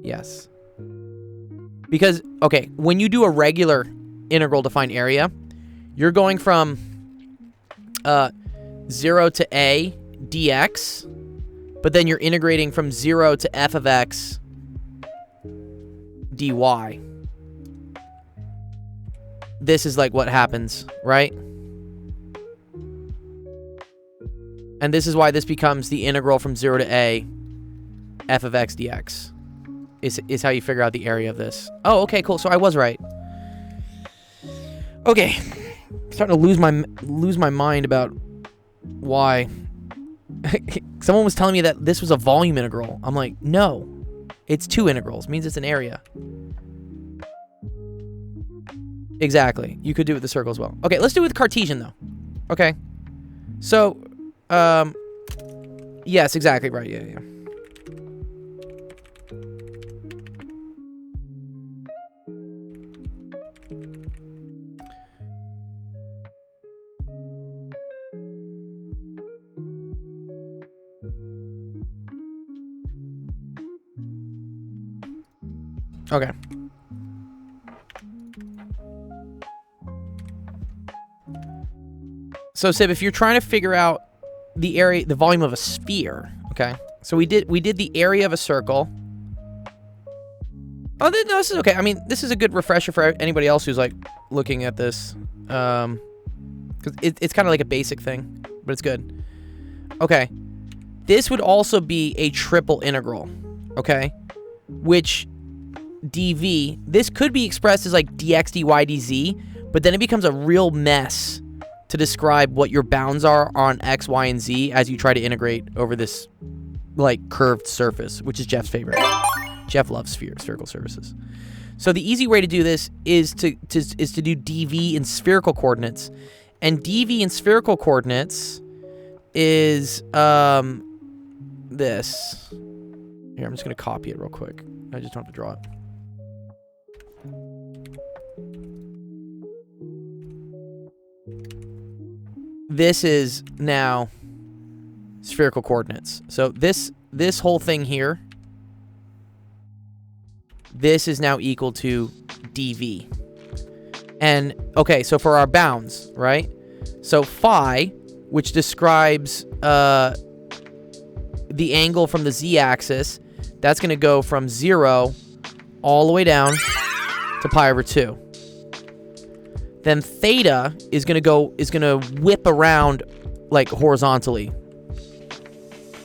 Yes. Because, okay, when you do a regular integral to find area, you're going from 0 to a dx, but then you're integrating from 0 to f of x dy. This is like what happens, right? And this is why this becomes the integral from 0 to a f of x dx. Is how you figure out the area of this. Oh, okay, cool. So I was right. Okay. Starting to lose my mind about why. Someone was telling me that this was a volume integral. I'm like, no. It's two integrals. Means it's an area. Exactly. You could do it with the circle as well. Okay, let's do it with Cartesian, though. Okay. So, yes, exactly right. Yeah. Okay. So, Sib, if you're trying to figure out the area, the volume of a sphere, okay? So we did the area of a circle. Oh, no, this is okay. I mean, this is a good refresher for anybody else who's like looking at this, because it's kind of like a basic thing, but it's good. Okay, this would also be a triple integral, okay? Which dv, this could be expressed as like dx, dy, dz, but then it becomes a real mess to describe what your bounds are on x, y, and z as you try to integrate over this like curved surface, which is Jeff's favorite. Jeff loves spherical surfaces. So the easy way to do this is to do dv in spherical coordinates, and dv in spherical coordinates is this. Here, I'm just gonna copy it real quick. I just don't have to draw it. This is now spherical coordinates. So this whole thing here, this is now equal to dv. And okay, so for our bounds, right? So phi, which describes the angle from the z-axis, that's going to go from 0 all the way down to pi over 2. Then theta is going to whip around like horizontally.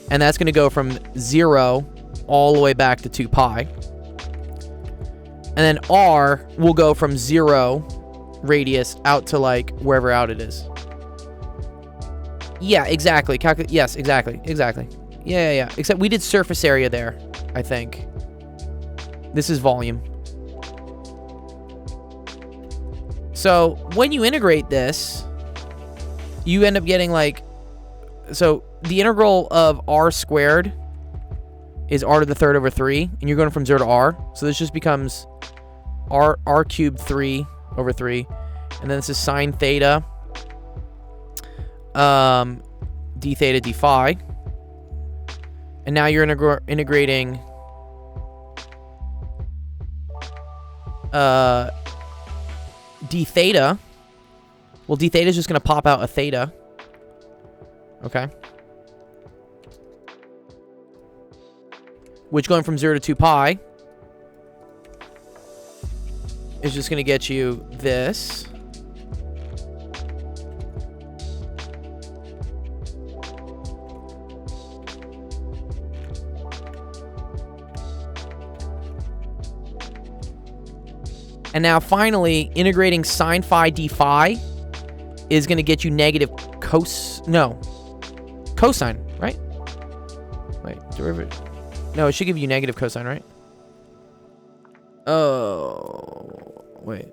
And that's going to go from 0 all the way back to 2 pi. And then r will go from 0 radius out to like wherever out it is. Yeah, exactly. Yes, exactly. Yeah. Except we did surface area there, I think. This is volume. So when you integrate this, you end up getting like, so the integral of r squared is r to the third over 3, and you're going from 0 to r. So this just becomes r cubed 3 over 3, and then this is sine theta, d theta d phi, and now you're integrating d theta. Well, d theta is just going to pop out a theta. Okay. Which, going from 0 to 2 pi, is just going to get you this. And now finally, integrating sine phi d phi is going to get you negative cosine, right? Wait, derivative. No, it should give you negative cosine, right? Oh, wait.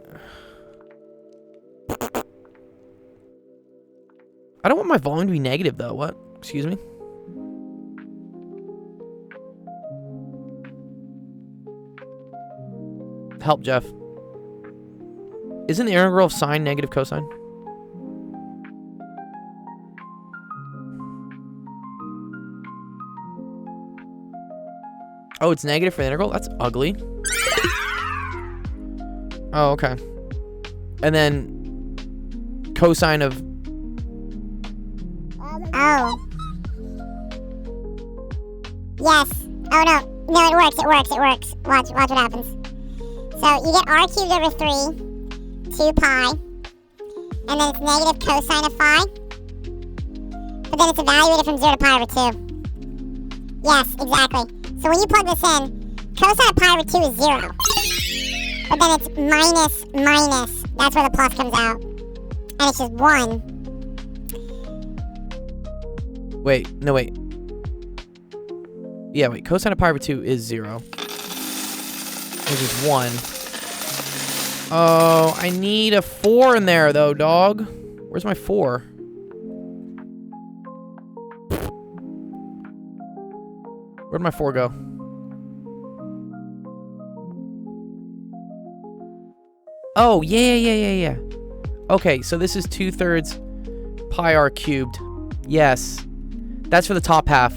I don't want my volume to be negative, though. What? Excuse me? Help, Jeff. Isn't the integral of sine negative cosine? Oh, it's negative for the integral? That's ugly. Oh, okay. And then cosine of... Oh. Yes. Oh, no. No, it works. It works. It works. Watch what happens. So you get r cubed over 3, 2 pi, and then it's negative cosine of phi. But then it's evaluated from 0 to pi over 2. Yes, exactly. So when you plug this in, cosine of pi over 2 is 0. But then it's minus, minus. That's where the plus comes out. And it's just 1. Wait, no, wait. Yeah, wait. Cosine of pi over 2 is 0. Which is 1. Oh, I need a 4 in there, though, dog. Where's my 4? Where'd my 4 go? Oh, yeah. Okay, so this is 2/3 pi r cubed. Yes. That's for the top half.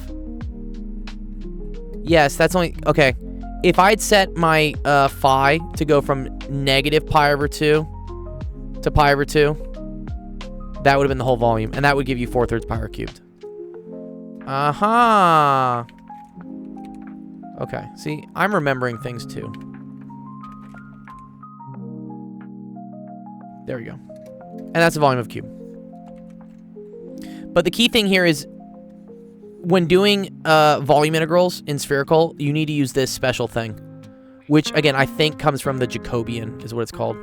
Yes, that's only... Okay. If I'd set my phi to go from negative pi over 2 to pi over 2, that would have been the whole volume. And that would give you 4/3 pi r cubed. Aha! Okay, see, I'm remembering things too. There we go. And that's the volume of a cube. But the key thing here is when doing volume integrals in spherical, you need to use this special thing. Which, again, I think comes from the Jacobian, is what it's called.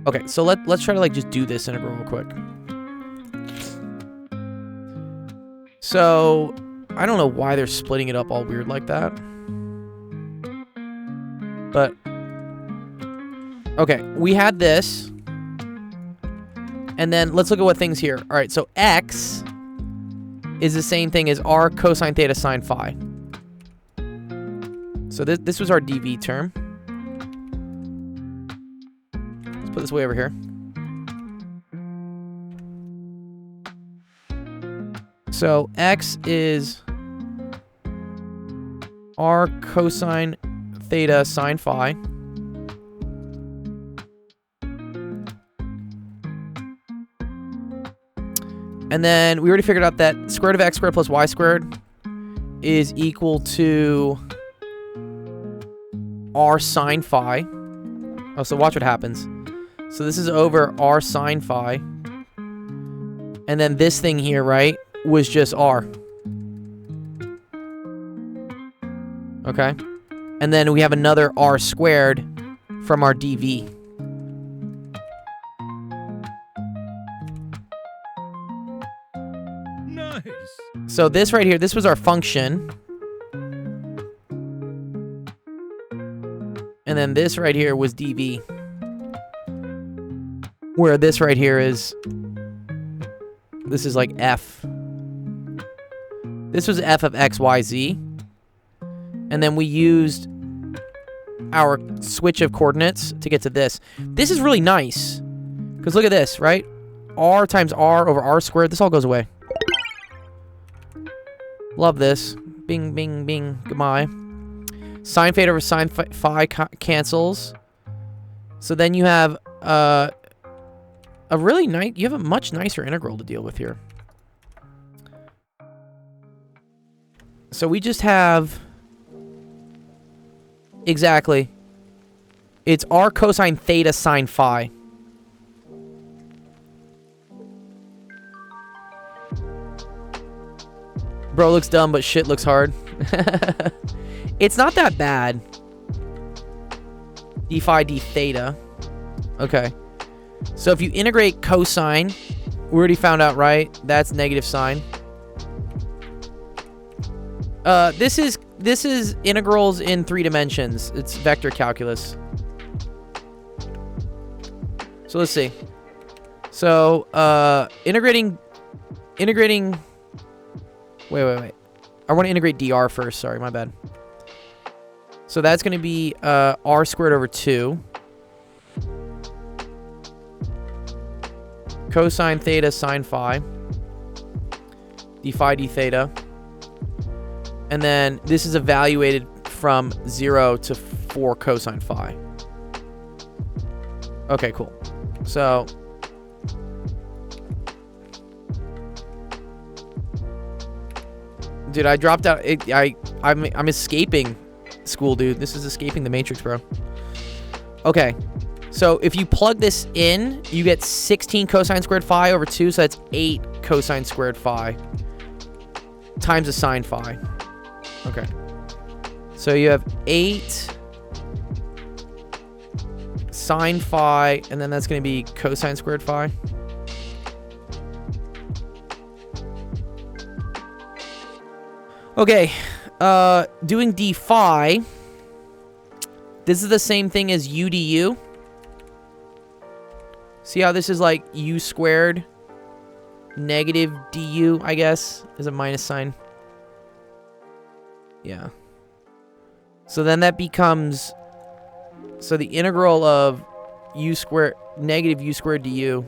Okay, so let's try to, like, just do this integral real quick. So, I don't know why they're splitting it up all weird like that. But, okay, we had this. And then let's look at what things here. All right, so x is the same thing as r cosine theta sine phi. So this was our dv term. Let's put this way over here. So x is r cosine theta sine phi. And then we already figured out that square root of x squared plus y squared is equal to r sine phi. Oh, so watch what happens. So this is over r sine phi. And then this thing here, right, was just r. Okay? And then we have another r squared from our dv. So this right here, this was our function. And then this right here was dv. Where this right here is... This is like f. This was f of x, y, z. And then we used our switch of coordinates to get to this. This is really nice. Because look at this, right? R times r over r squared. This all goes away. Love this. Bing, bing, bing. Goodbye. Sine theta over sine phi cancels. So then you have a really nice... You have a much nicer integral to deal with here. So we just have... Exactly. It's r cosine theta sine phi. Bro looks dumb, but shit looks hard. It's not that bad. D phi d theta. Okay. So if you integrate cosine, we already found out, right? That's negative sine. This is integrals in 3 dimensions. It's vector calculus. So let's see. So integrating. Wait. I want to integrate dr first. Sorry, my bad. So that's going to be r squared over 2. Cosine theta sine phi. D phi d theta. And then this is evaluated from 0 to 4 cosine phi. Okay, cool. So dude, I dropped out. I'm escaping school, dude. This is escaping the Matrix, bro. Okay. So if you plug this in, you get 16 cosine squared phi over 2, so that's 8 cosine squared phi times the sine phi. Okay. So you have 8 sine phi, and then that's going to be cosine squared phi. Okay, doing d phi, this is the same thing as u du. See how this is like u squared negative du, I guess, is a minus sign. Yeah. So then that becomes, so the integral of u squared, negative u squared du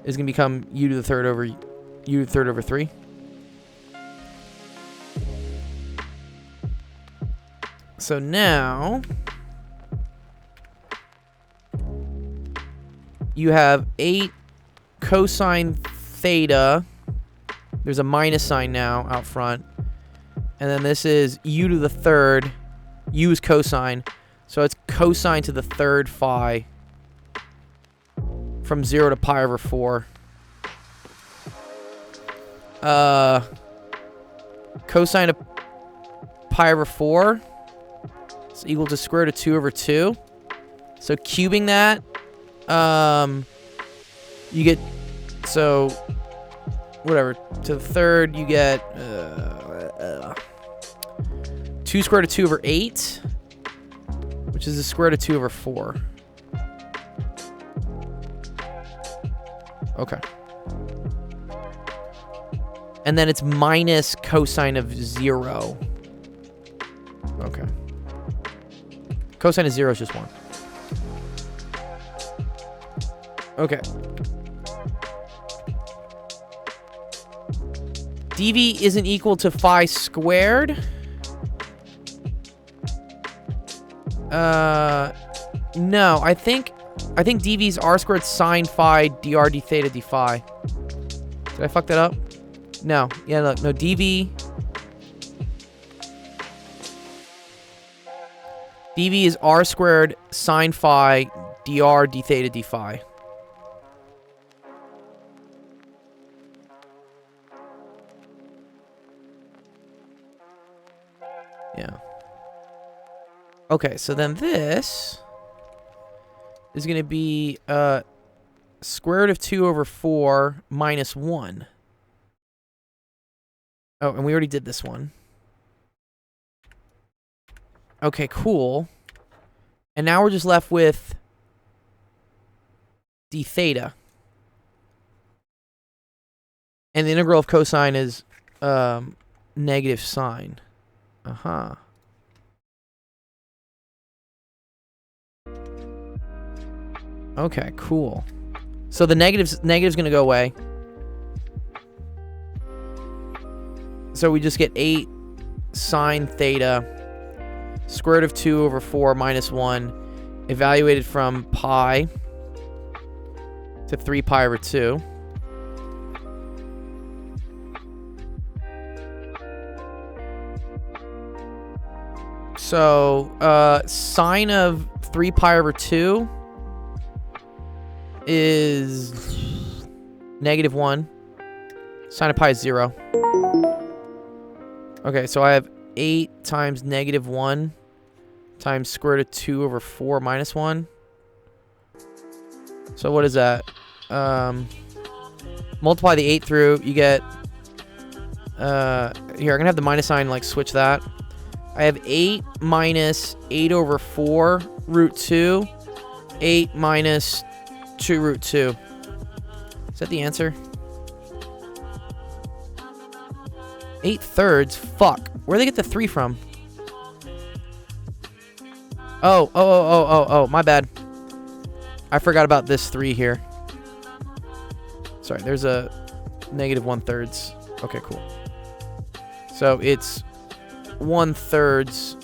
is going to become u to the third over 3. So now you have 8 cosine theta. There's a minus sign now out front. And then this is u to the third. U is cosine. So it's cosine to the third phi from 0 to pi over 4. Cosine of pi over 4 is equal to square root of 2 over 2. So cubing that, you get, so whatever, to the third you get 2 square root of 2 over 8, which is the square root of 2 over 4. Okay. And then it's minus cosine of 0. Okay. Cosine of 0 is just 1. Okay. dv isn't equal to phi squared. No, I think dv is r squared sine phi dr d theta d phi. Did I fuck that up? No. Yeah, look, no, dv is r squared sine phi dr d theta d phi. Yeah. Okay, so then this is going to be square root of 2 over 4 minus 1. Oh, and we already did this one. Okay, cool. And now we're just left with d theta. And the integral of cosine is negative sine. Uh-huh. Okay, cool. So the negative's going to go away. So we just get 8 sine theta square root of 2 over 4 minus 1 evaluated from pi to 3 pi over 2. So sine of 3 pi over 2 is negative 1. Sine of pi is 0. Okay, so I have 8 times negative 1 times square root of 2 over 4 minus 1. So what is that? Multiply the 8 through, you get... here, I'm going to have the minus sign, like, switch that. I have 8 minus 8 over 4 root 2. 8 minus 2 root 2. Is that the answer? 8/3? Fuck. Where'd they get the 3 from? Oh, my bad. I forgot about this 3 here. Sorry, there's a negative 1/3. Okay, cool. So it's 1/3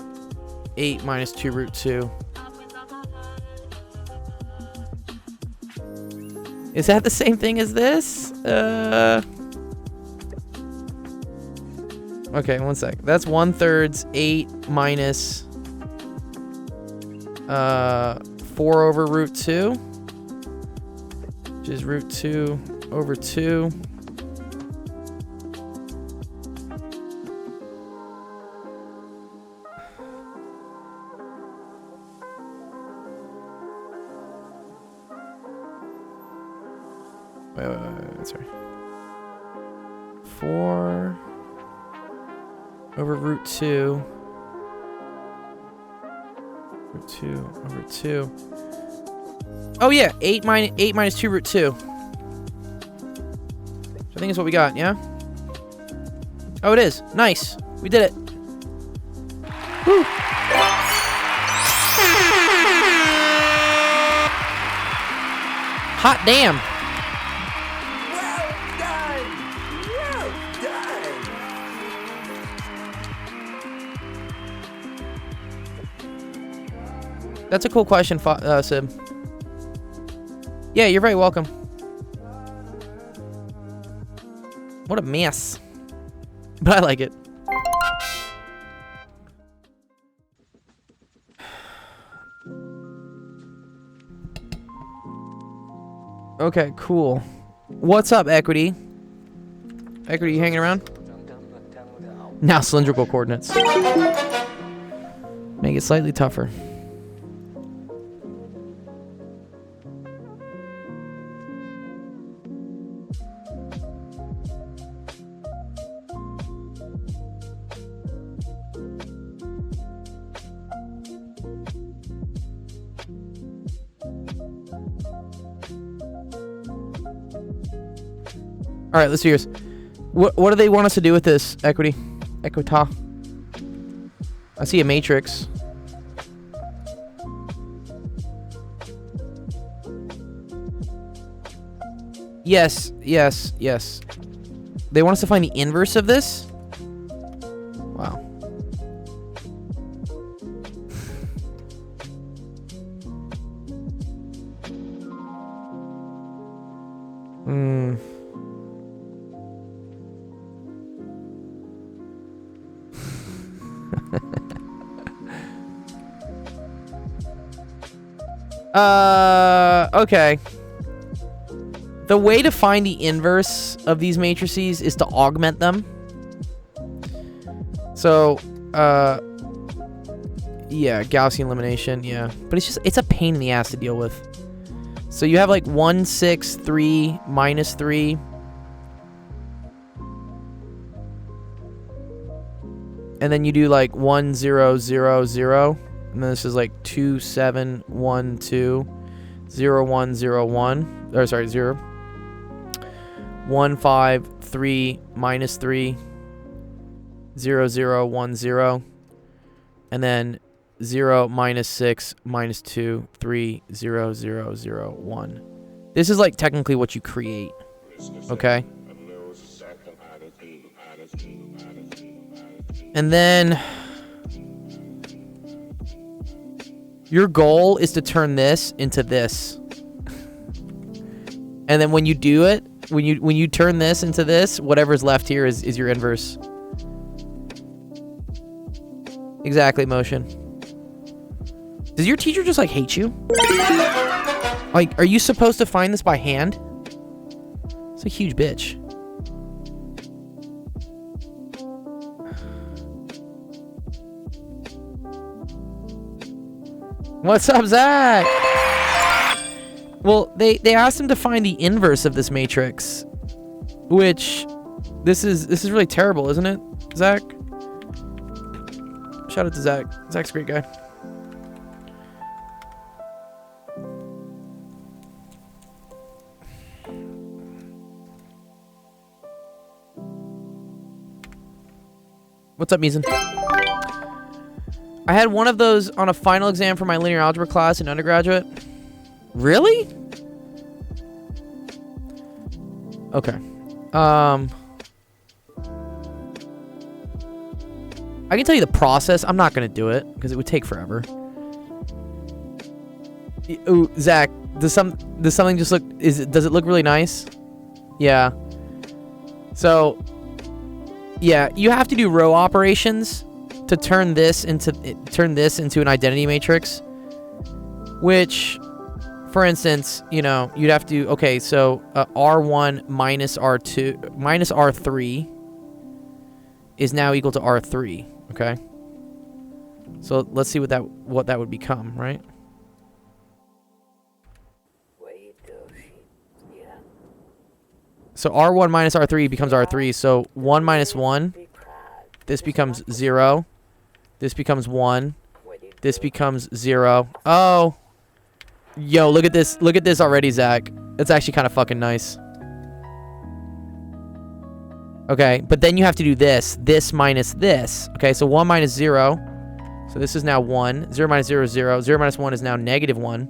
8 minus 2 root 2. Is that the same thing as this? Okay, 1 sec. That's 1/3 8 minus 4 over root 2, which is root 2 over 2. Wait, sorry. 4 over root 2. Root 2 over 2. Oh yeah, 8 minus 2 root 2. So I think is what we got, yeah? Oh, it is. Nice. We did it. Woo. Hot damn. That's a cool question, Sib. Yeah, you're very welcome. What a mess. But I like it. Okay, cool. What's up, Equity? Equity, you hanging around? Now cylindrical coordinates. Make it slightly tougher. All right, let's do yours. What do they want us to do with this, Equity? Equita. I see a matrix. Yes. They want us to find the inverse of this? Wow. Okay. The way to find the inverse of these matrices is to augment them. So, yeah, Gaussian elimination, yeah. But it's a pain in the ass to deal with. So you have like 1, 6, 3, minus 3. And then you do like 1, 0, 0, 0. And then this is like 2, 7, 1, 2, 0, 1, 0, 1. Or sorry, 0. 1, 5, 3, minus 3. 0, 0, 1, 0. And then 0, minus 6, minus 2, 3, 0, 0, 0, 1. This is like technically what you create. Okay? And then your goal is to turn this into this. And then when you do it, when you turn this into this, whatever's left here is your inverse. Exactly, Motion. Does your teacher just like hate you? Like, are you supposed to find this by hand? It's a huge bitch. What's up, Zach? Well, they asked him to find the inverse of this matrix, which this is really terrible, isn't it, Zach? Shout out to Zach. Zach's a great guy. What's up, Meeson? I had one of those on a final exam for my linear algebra class in undergraduate. Really? Okay. I can tell you the process. I'm not going to do it because it would take forever. Ooh, Zach, does something just look? Does it look really nice? Yeah. So, yeah, you have to do row operations to turn this into an identity matrix. Which, for instance, you know, you'd have to. Okay, so R1 minus R2 minus R3 is now equal to R3. Okay. So let's see what that would become, right? So R1 minus R3 becomes R3. So 1 minus 1. This becomes 0. This becomes 1. This becomes 0. Oh. Yo, look at this. Look at this already, Zach. It's actually kind of fucking nice. Okay, but then you have to do this. This minus this. Okay, so 1 minus 0. So this is now 1. 0 minus 0 is 0. 0 minus 1 is now negative 1.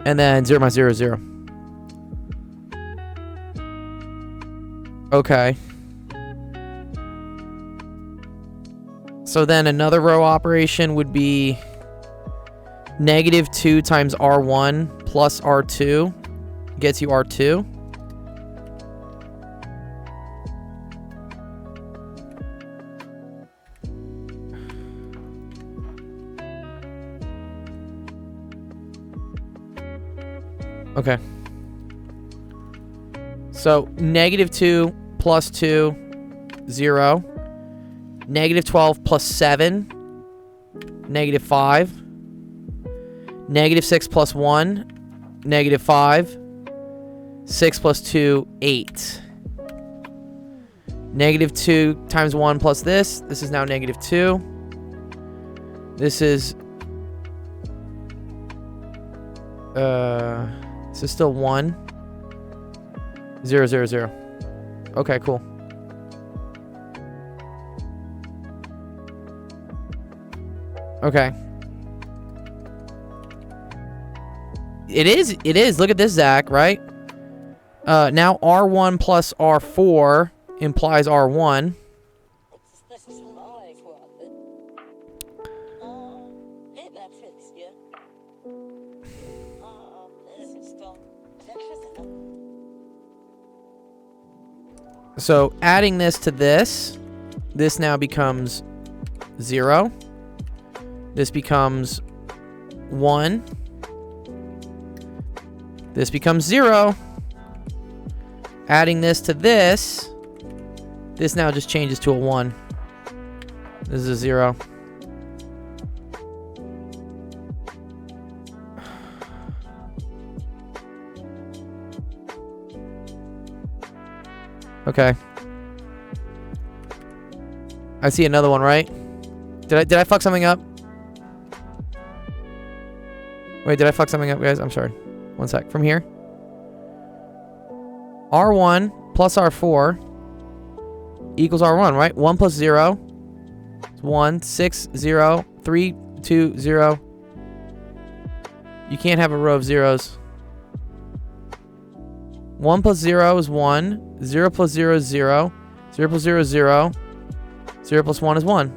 And then 0 minus 0 is 0. Okay. So then another row operation would be negative 2 times R1 plus R2 gets you R2. Okay. So negative 2 plus 2, 0. Negative 12 plus 7, negative 5. Negative 6 plus 1, negative 5. 6 plus 2, 8. Negative 2 times 1 plus this. This is now negative 2. This is still 1. 0, 0, 0. Okay, cool. Okay. It is. Look at this, Zach, right? Now R1 plus R4 implies R1. So adding this to this now becomes 0. This becomes 1. This becomes 0. Adding this to this now just changes to a 1. This is a 0. Okay. I see another one, right? Did I fuck something up? Wait, did I fuck something up, guys? I'm sorry. One sec. From here. R1 plus R4 equals R1, right? 1 plus 0 is 1. 6, 0. 3, 2, 0. You can't have a row of zeros. 1 plus 0 is 1. 0 plus 0 is 0. 0 plus 0 is 0. 0 plus 1 is 1.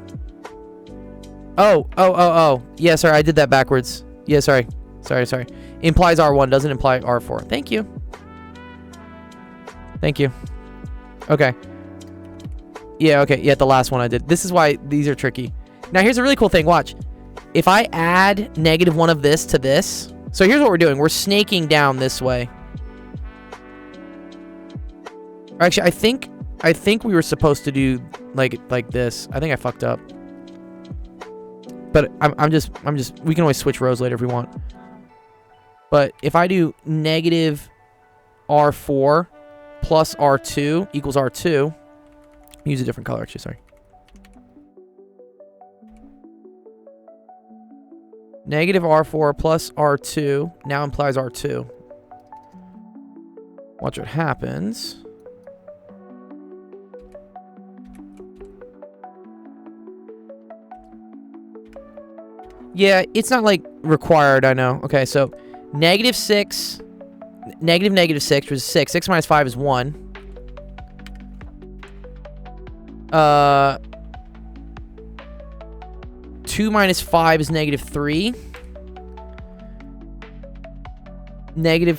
Oh. Yeah, sorry, I did that backwards. Yeah, sorry. Sorry. Implies R1, doesn't imply R4. Thank you. Okay. Yeah, okay. Yeah, the last one I did. This is why these are tricky. Now, here's a really cool thing. Watch. If I add negative 1 of this to this. So here's what we're doing. We're snaking down this way. Actually, I think we were supposed to do like this. I think I fucked up. But I'm just we can always switch rows later if we want. But if I do negative R4 plus R2 equals R2, use a different color actually, sorry. Negative R4 plus R2 now implies R2. Watch what happens. Yeah, it's not like required, I know. Okay, so negative 6, negative 6, which is 6. 6 minus 5 is 1. 2 2 minus 5 is negative 3. Negative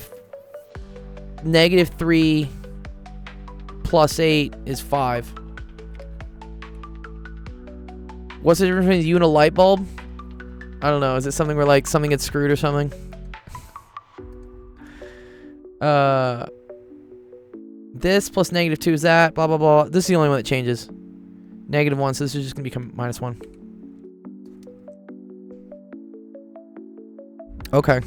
3 plus 8 is 5. What's the difference between you and a light bulb? I don't know. Is it something where like something gets screwed or something? This plus negative 2 is that. Blah, blah, blah. This is the only one that changes. Negative 1, so this is just going to become minus 1. Okay.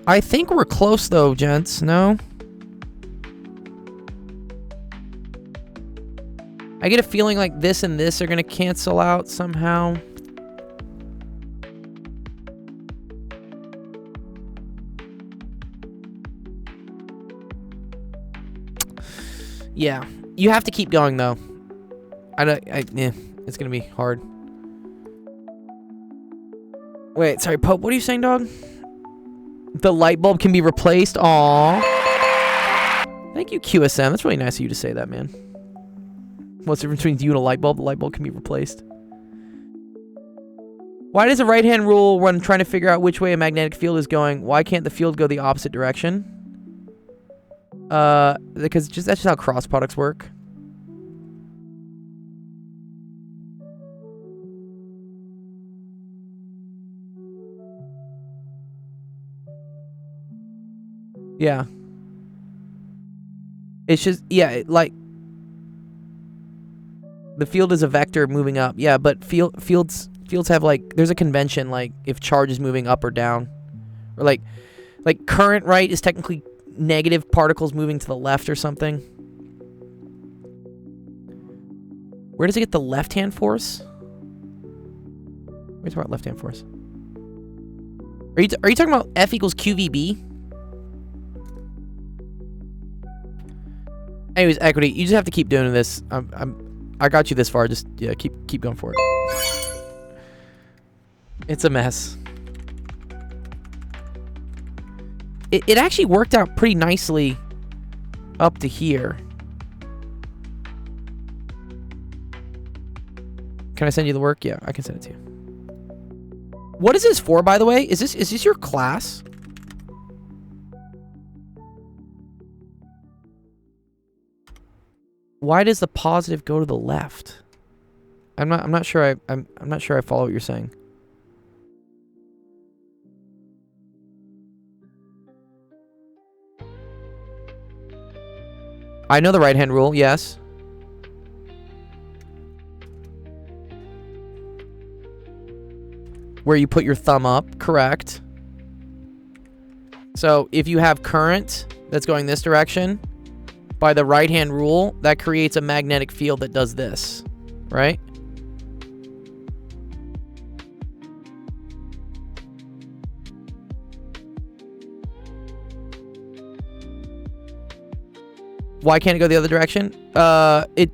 I think we're close though, gents. No? I get a feeling like this and this are gonna cancel out somehow. Yeah. You have to keep going though. Yeah, it's gonna be hard. Wait, sorry, Pope, what are you saying, dog? The light bulb can be replaced. Aww. Thank you, QSM. That's really nice of you to say that, man. What's the difference between you and a light bulb? The light bulb can be replaced. Why does a right-hand rule when trying to figure out which way a magnetic field is going? Why can't the field go the opposite direction? Because that's just how cross products work. Yeah. It's just, yeah, like, the field is a vector moving up. Yeah, but fields have, like, there's a convention, like, if charge is moving up or down. Or, like current, right, is technically negative particles moving to the left or something. Where does it get the left-hand force? Where's about left-hand force? Are you talking about F equals QVB? Anyways, Equity, you just have to keep doing this. I got you this far. Just, yeah, keep going for it. It's a mess. It actually worked out pretty nicely up to here. Can I send you the work? Yeah, I can send it to you. What is this for, by the way? Is this your class? Why does the positive go to the left? I'm not sure I'm not sure I follow what you're saying. I know the right-hand rule, yes. Where you put your thumb up, correct. So if you have current that's going this direction, by the right-hand rule, that creates a magnetic field that does this, right? Why can't it go the other direction? It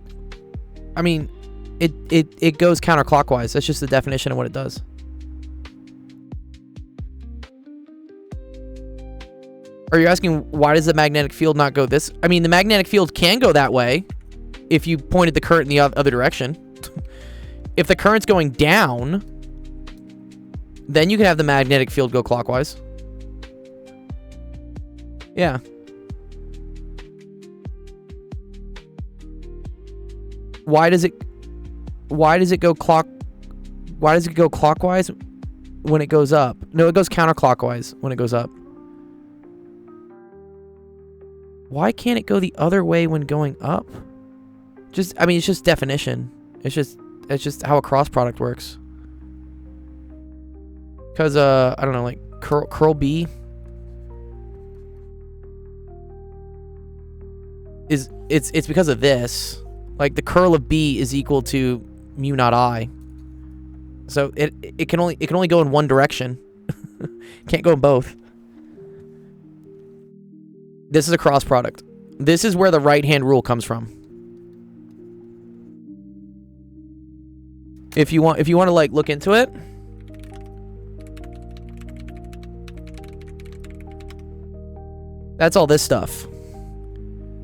goes counterclockwise. That's just the definition of what it does. Are you asking why does the magnetic field not go this? I mean, the magnetic field can go that way if you pointed the current in the other direction. If the current's going down, then you can have the magnetic field go clockwise. Yeah. Why does it go clockwise when it goes up? No, it goes counterclockwise when it goes up. Why can't it go the other way when going up? I mean, it's just definition. It's just how a cross product works. Because, I don't know, like, curl B it's because of this. Like, the curl of B is equal to mu naught I. So, it can only go in one direction. Can't go in both. This is a cross product. This is where the right-hand rule comes from. If you want to like look into it. That's all this stuff.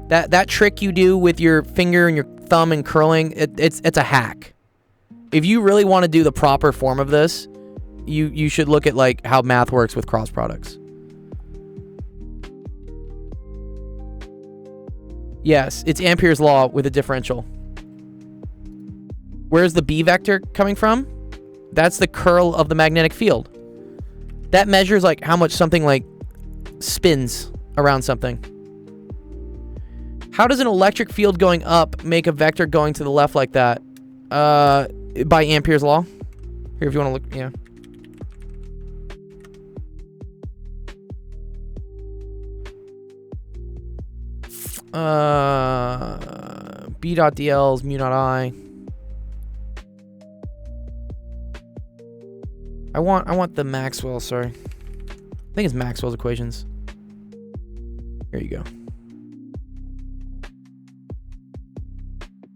That trick you do with your finger and your thumb and curling, it's a hack. If you really want to do the proper form of this, you should look at like how math works with cross products. Yes, it's Ampere's law with a differential. Where's the B vector coming from? That's the curl of the magnetic field. That measures like how much something like spins around something. How does an electric field going up make a vector going to the left like that? By Ampere's law. Here, if you want to look, yeah. B dot DL is mu dot I. I want the Maxwell, sorry. I think it's Maxwell's equations. Here you go.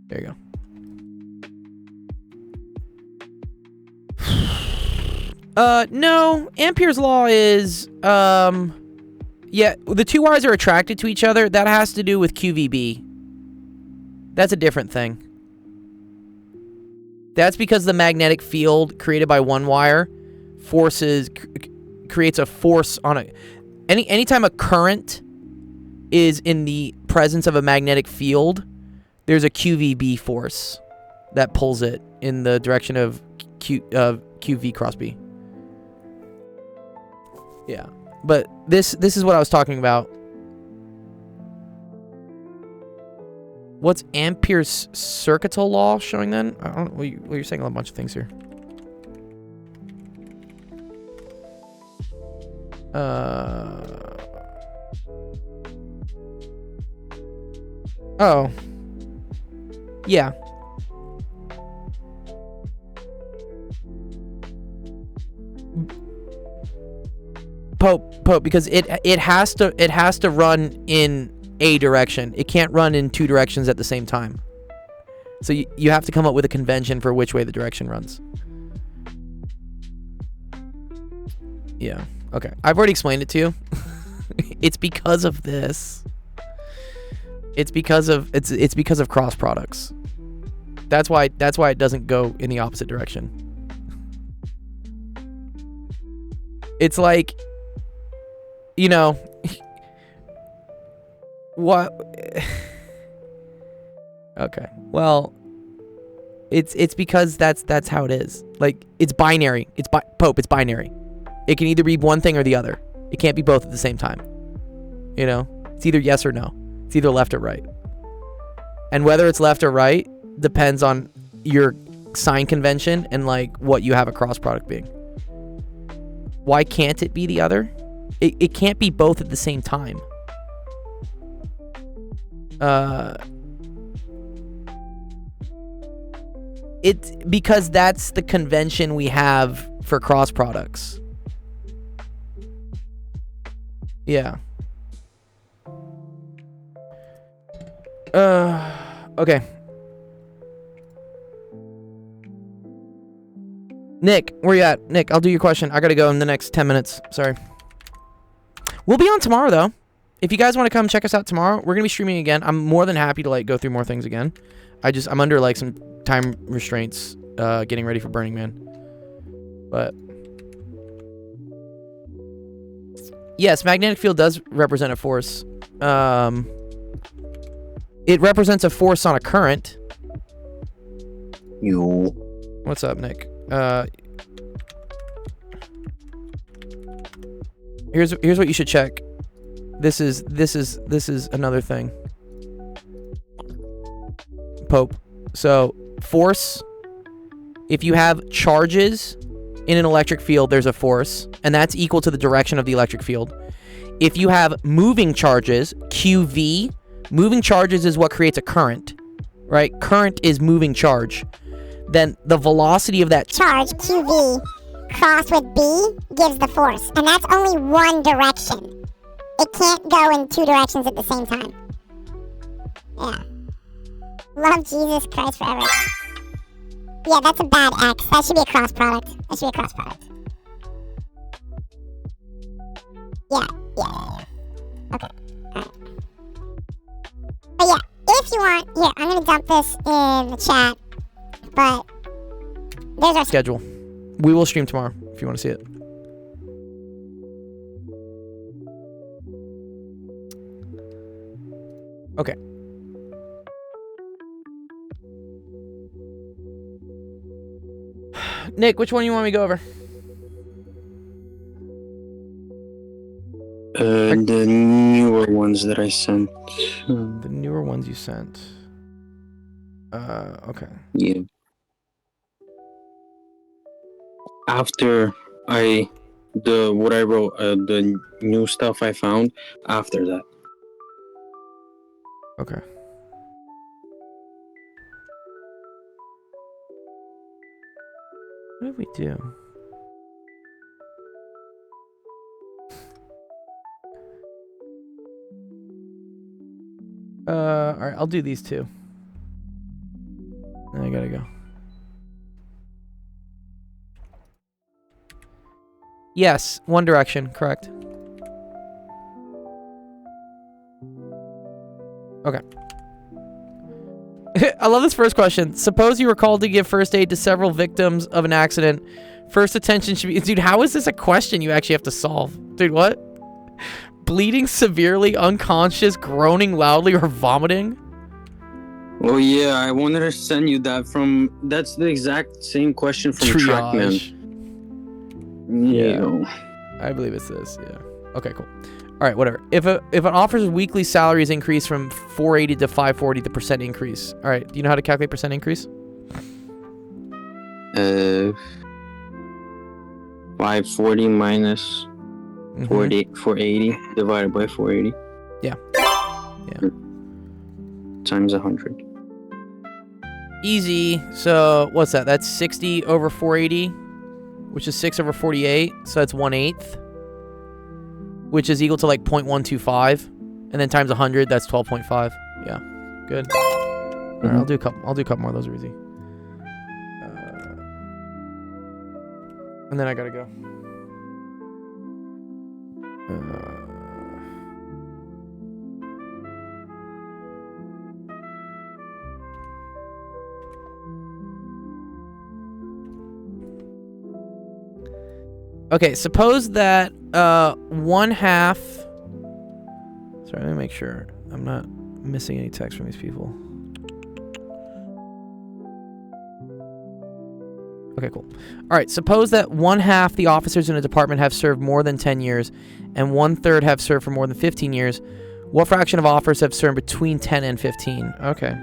There you go. No, Ampere's law is, yeah, the two wires are attracted to each other. That has to do with QVB. That's a different thing. That's because the magnetic field created by one wire creates a force on a... Anytime a current is in the presence of a magnetic field, there's a QVB force that pulls it in the direction of QV cross B. Yeah, but this is what I was talking about. What's Ampere's circuital law showing then? I don't know. Well, you're saying a bunch of things here. Oh. Yeah. Pope, because it has to run in a direction. It can't run in two directions at the same time. So you have to come up with a convention for which way the direction runs. Yeah. Okay. I've already explained it to you. It's because of this. It's because of cross products. That's why it doesn't go in the opposite direction. It's like, you know, what? Okay. Well, it's because that's how it is. Like, it's binary. It's binary. It can either be one thing or the other. It can't be both at the same time. You know? It's either yes or no. It's either left or right. And whether it's left or right depends on your sign convention and like what you have a cross product being. Why can't it be the other? It can't be both at the same time. It's because that's the convention we have for cross products. Yeah. Okay. Nick, where you at? Nick, I'll do your question. I gotta go in the next 10 minutes. Sorry. We'll be on tomorrow, though. If you guys want to come check us out tomorrow, we're gonna be streaming again. I'm more than happy to like go through more things again. I'm under like some time restraints, getting ready for Burning Man. But yes, magnetic field does represent a force. It represents a force on a current. You. What's up, Nick? Here's what you should check. This is another thing. Pope. So, force, if you have charges in an electric field, there's a force, and that's equal to the direction of the electric field. If you have moving charges, QV, moving charges is what creates a current, right? Current is moving charge. Then the velocity of that Charge, QV, crossed with B, gives the force. And that's only one direction. It can't go in two directions at the same time. Yeah. Love Jesus Christ forever. Yeah, that's a bad X. That should be a cross product. That should be a cross product. Yeah. Okay. Alright. But yeah, if you want, here, I'm gonna dump this in the chat. But there's our Schedule. We will stream tomorrow if you want to see it. Okay. Nick, which one you want me to go over? The newer ones that I sent. The newer ones you sent. Okay. Yeah. After what I wrote, the new stuff I found after that. Okay. What did we do? Alright, I'll do these two. Then I gotta go. Yes, One Direction, correct. Okay. I love this first question. Suppose you were called to give first aid to several victims of an accident. First attention should be... Dude, how is this a question you actually have to solve? Dude, what? Bleeding severely, unconscious, groaning loudly, or vomiting? Oh yeah, I wanted to send you that from... That's the exact same question from Trackman. Yeah. I believe it's this, yeah. Okay, cool. Alright, whatever. If an officer's weekly salary is increased from 480 to 540, the percent increase. Alright, do you know how to calculate percent increase? 540 minus 480 divided by 480. Yeah. Times 100. Easy. So, what's that? That's 60 over 480, which is 6 over 48. So that's 1/8, which is equal to like 0.125. And then times 100, that's 12.5. Yeah. Good. All right, I'll do a couple more of those are easy. And then I gotta go. Okay, suppose that 1/2. Sorry, let me make sure I'm not missing any text from these people. Okay, cool. All right, suppose that 1/2 the officers in a department have served more than 10 years and 1/3 have served for more than 15 years. What fraction of officers have served between 10 and 15? Okay.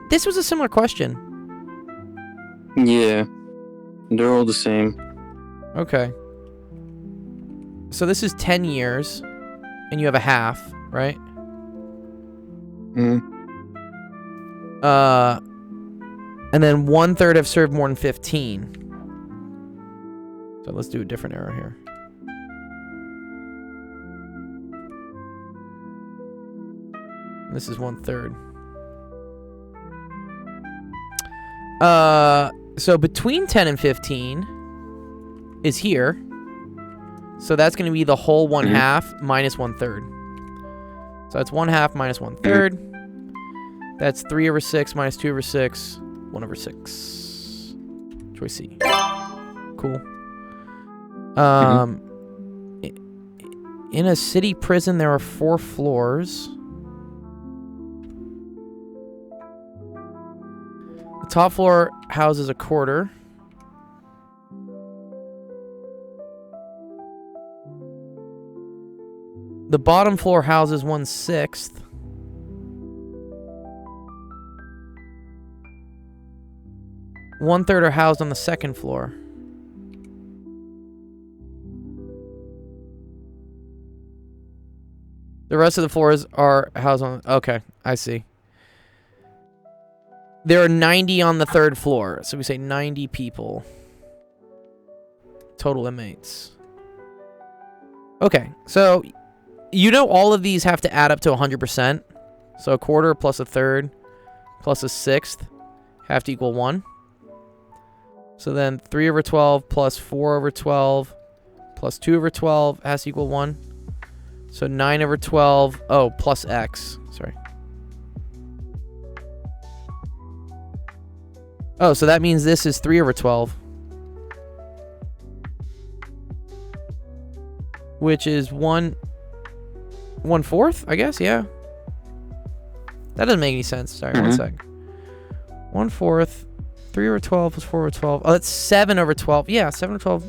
This was a similar question. Yeah. They're all the same. Okay. So this is 10 years, and you have a half, right? Mm. And then 1/3 have served more than 15. So let's do a different arrow here. This is 1/3. So between 10 and 15 is here. So that's going to be the whole 1/2 minus 1/3. So that's 1/2 minus 1/3. That's 3 over 6 minus 2 over 6. 1 over 6. Choice C. Cool. In a city prison, there are 4 floors. The top floor houses a quarter. The bottom floor houses 1/6. One-third are housed on the second floor. The rest of the floors are housed on... Okay, I see. There are 90 on the 3rd floor. So we say 90 people. Total inmates. Okay, so... You know all of these have to add up to 100%. So a quarter plus a third plus a 1/6 have to equal 1. So then 3 over 12 plus 4 over 12 plus 2 over 12 has to equal 1. So 9 over 12. Oh, plus x. Sorry. Oh, so that means this is 3 over 12. Which is 1/4, I guess, yeah. That doesn't make any sense. Sorry, 1 sec. 1/4, 3 over 12 plus 4 over 12. Oh, that's 7 over 12. Yeah, 7 over 12.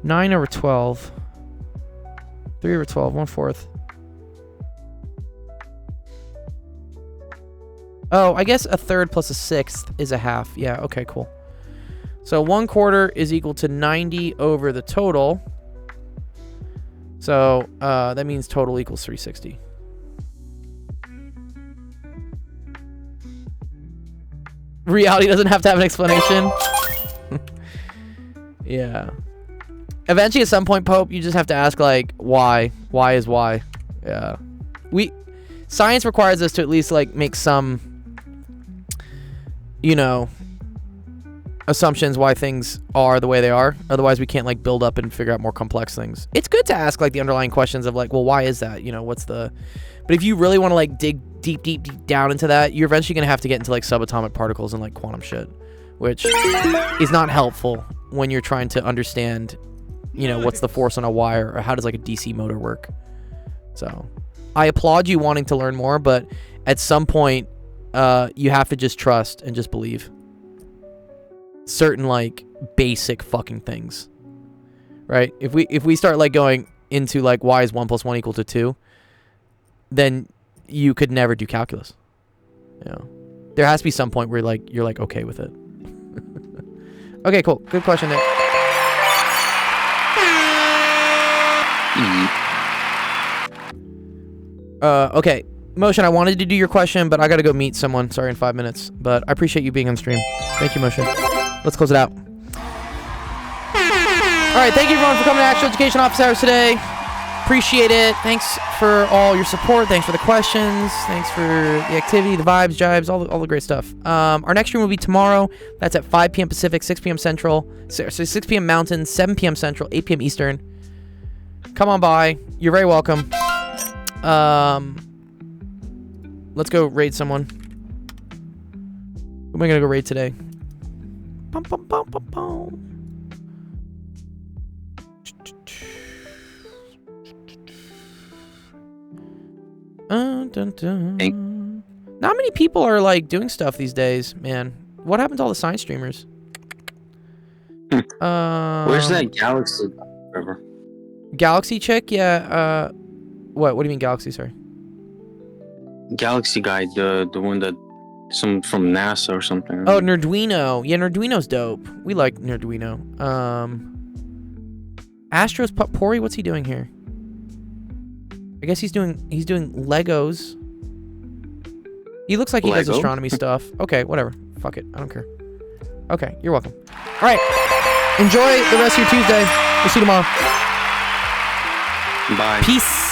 9 over 12. 3 over 12, 1/4. Oh, I guess a third plus a sixth is a half. Yeah, okay, cool. So 1/4 is equal to 90 over the total. So that means total equals 360. Reality doesn't have to have an explanation. Yeah. Eventually, at some point, Pope, you just have to ask, like, why? Why is why? Yeah. Science requires us to at least, like, make some, you know, assumptions why things are the way they are. Otherwise, we can't, like, build up and figure out more complex things. It's good to ask, like, the underlying questions of, like, well, why is that? You know, what's the... But if you really want to, like, dig deep down into that, you're eventually going to have to get into, like, subatomic particles and, like, quantum shit, which is not helpful when you're trying to understand, you know, what's the force on a wire or how does, like, a DC motor work. So I applaud you wanting to learn more, but at some point, you have to just trust and just believe certain, like, basic fucking things, right? If we start, like, going into, like, why is 1 plus 1 equal to 2, then you could never do calculus. You know, there has to be some point where, like, you're like okay with it. Okay, cool. Good question, Nick. Okay, Motion, I wanted to do your question, but I gotta go meet someone. Sorry, in 5 minutes. But I appreciate you being on stream. Thank you, Motion. Let's close it out. All right, thank you everyone for coming to Actual Education Office Hours today. Appreciate it. Thanks for all your support. Thanks for the questions. Thanks for the activity, the vibes, jibes, all the great stuff. Our next stream will be tomorrow. That's at 5 p.m. Pacific, 6 p.m. Central, so 6 p.m. Mountain, 7 p.m. Central, 8 p.m. Eastern. Come on by. You're very welcome. Let's go raid someone. Who am I gonna go raid today? Bum, bum, bum, bum, bum. Dun, dun. Not many people are, like, doing stuff these days, man. What happened to all the science streamers? Where's that Galaxy river? Galaxy chick? Yeah. What do you mean Galaxy? Sorry. Galaxy guy, the one that some from NASA or something. Oh, Nerduino. Yeah, Nerduino's dope. We like Nerduino. Astros Pori, what's he doing here? I guess he's doing Legos. He looks like he does astronomy stuff. Okay, whatever. Fuck it. I don't care. Okay, you're welcome. All right. Enjoy the rest of your Tuesday. We'll see you tomorrow. Bye. Peace.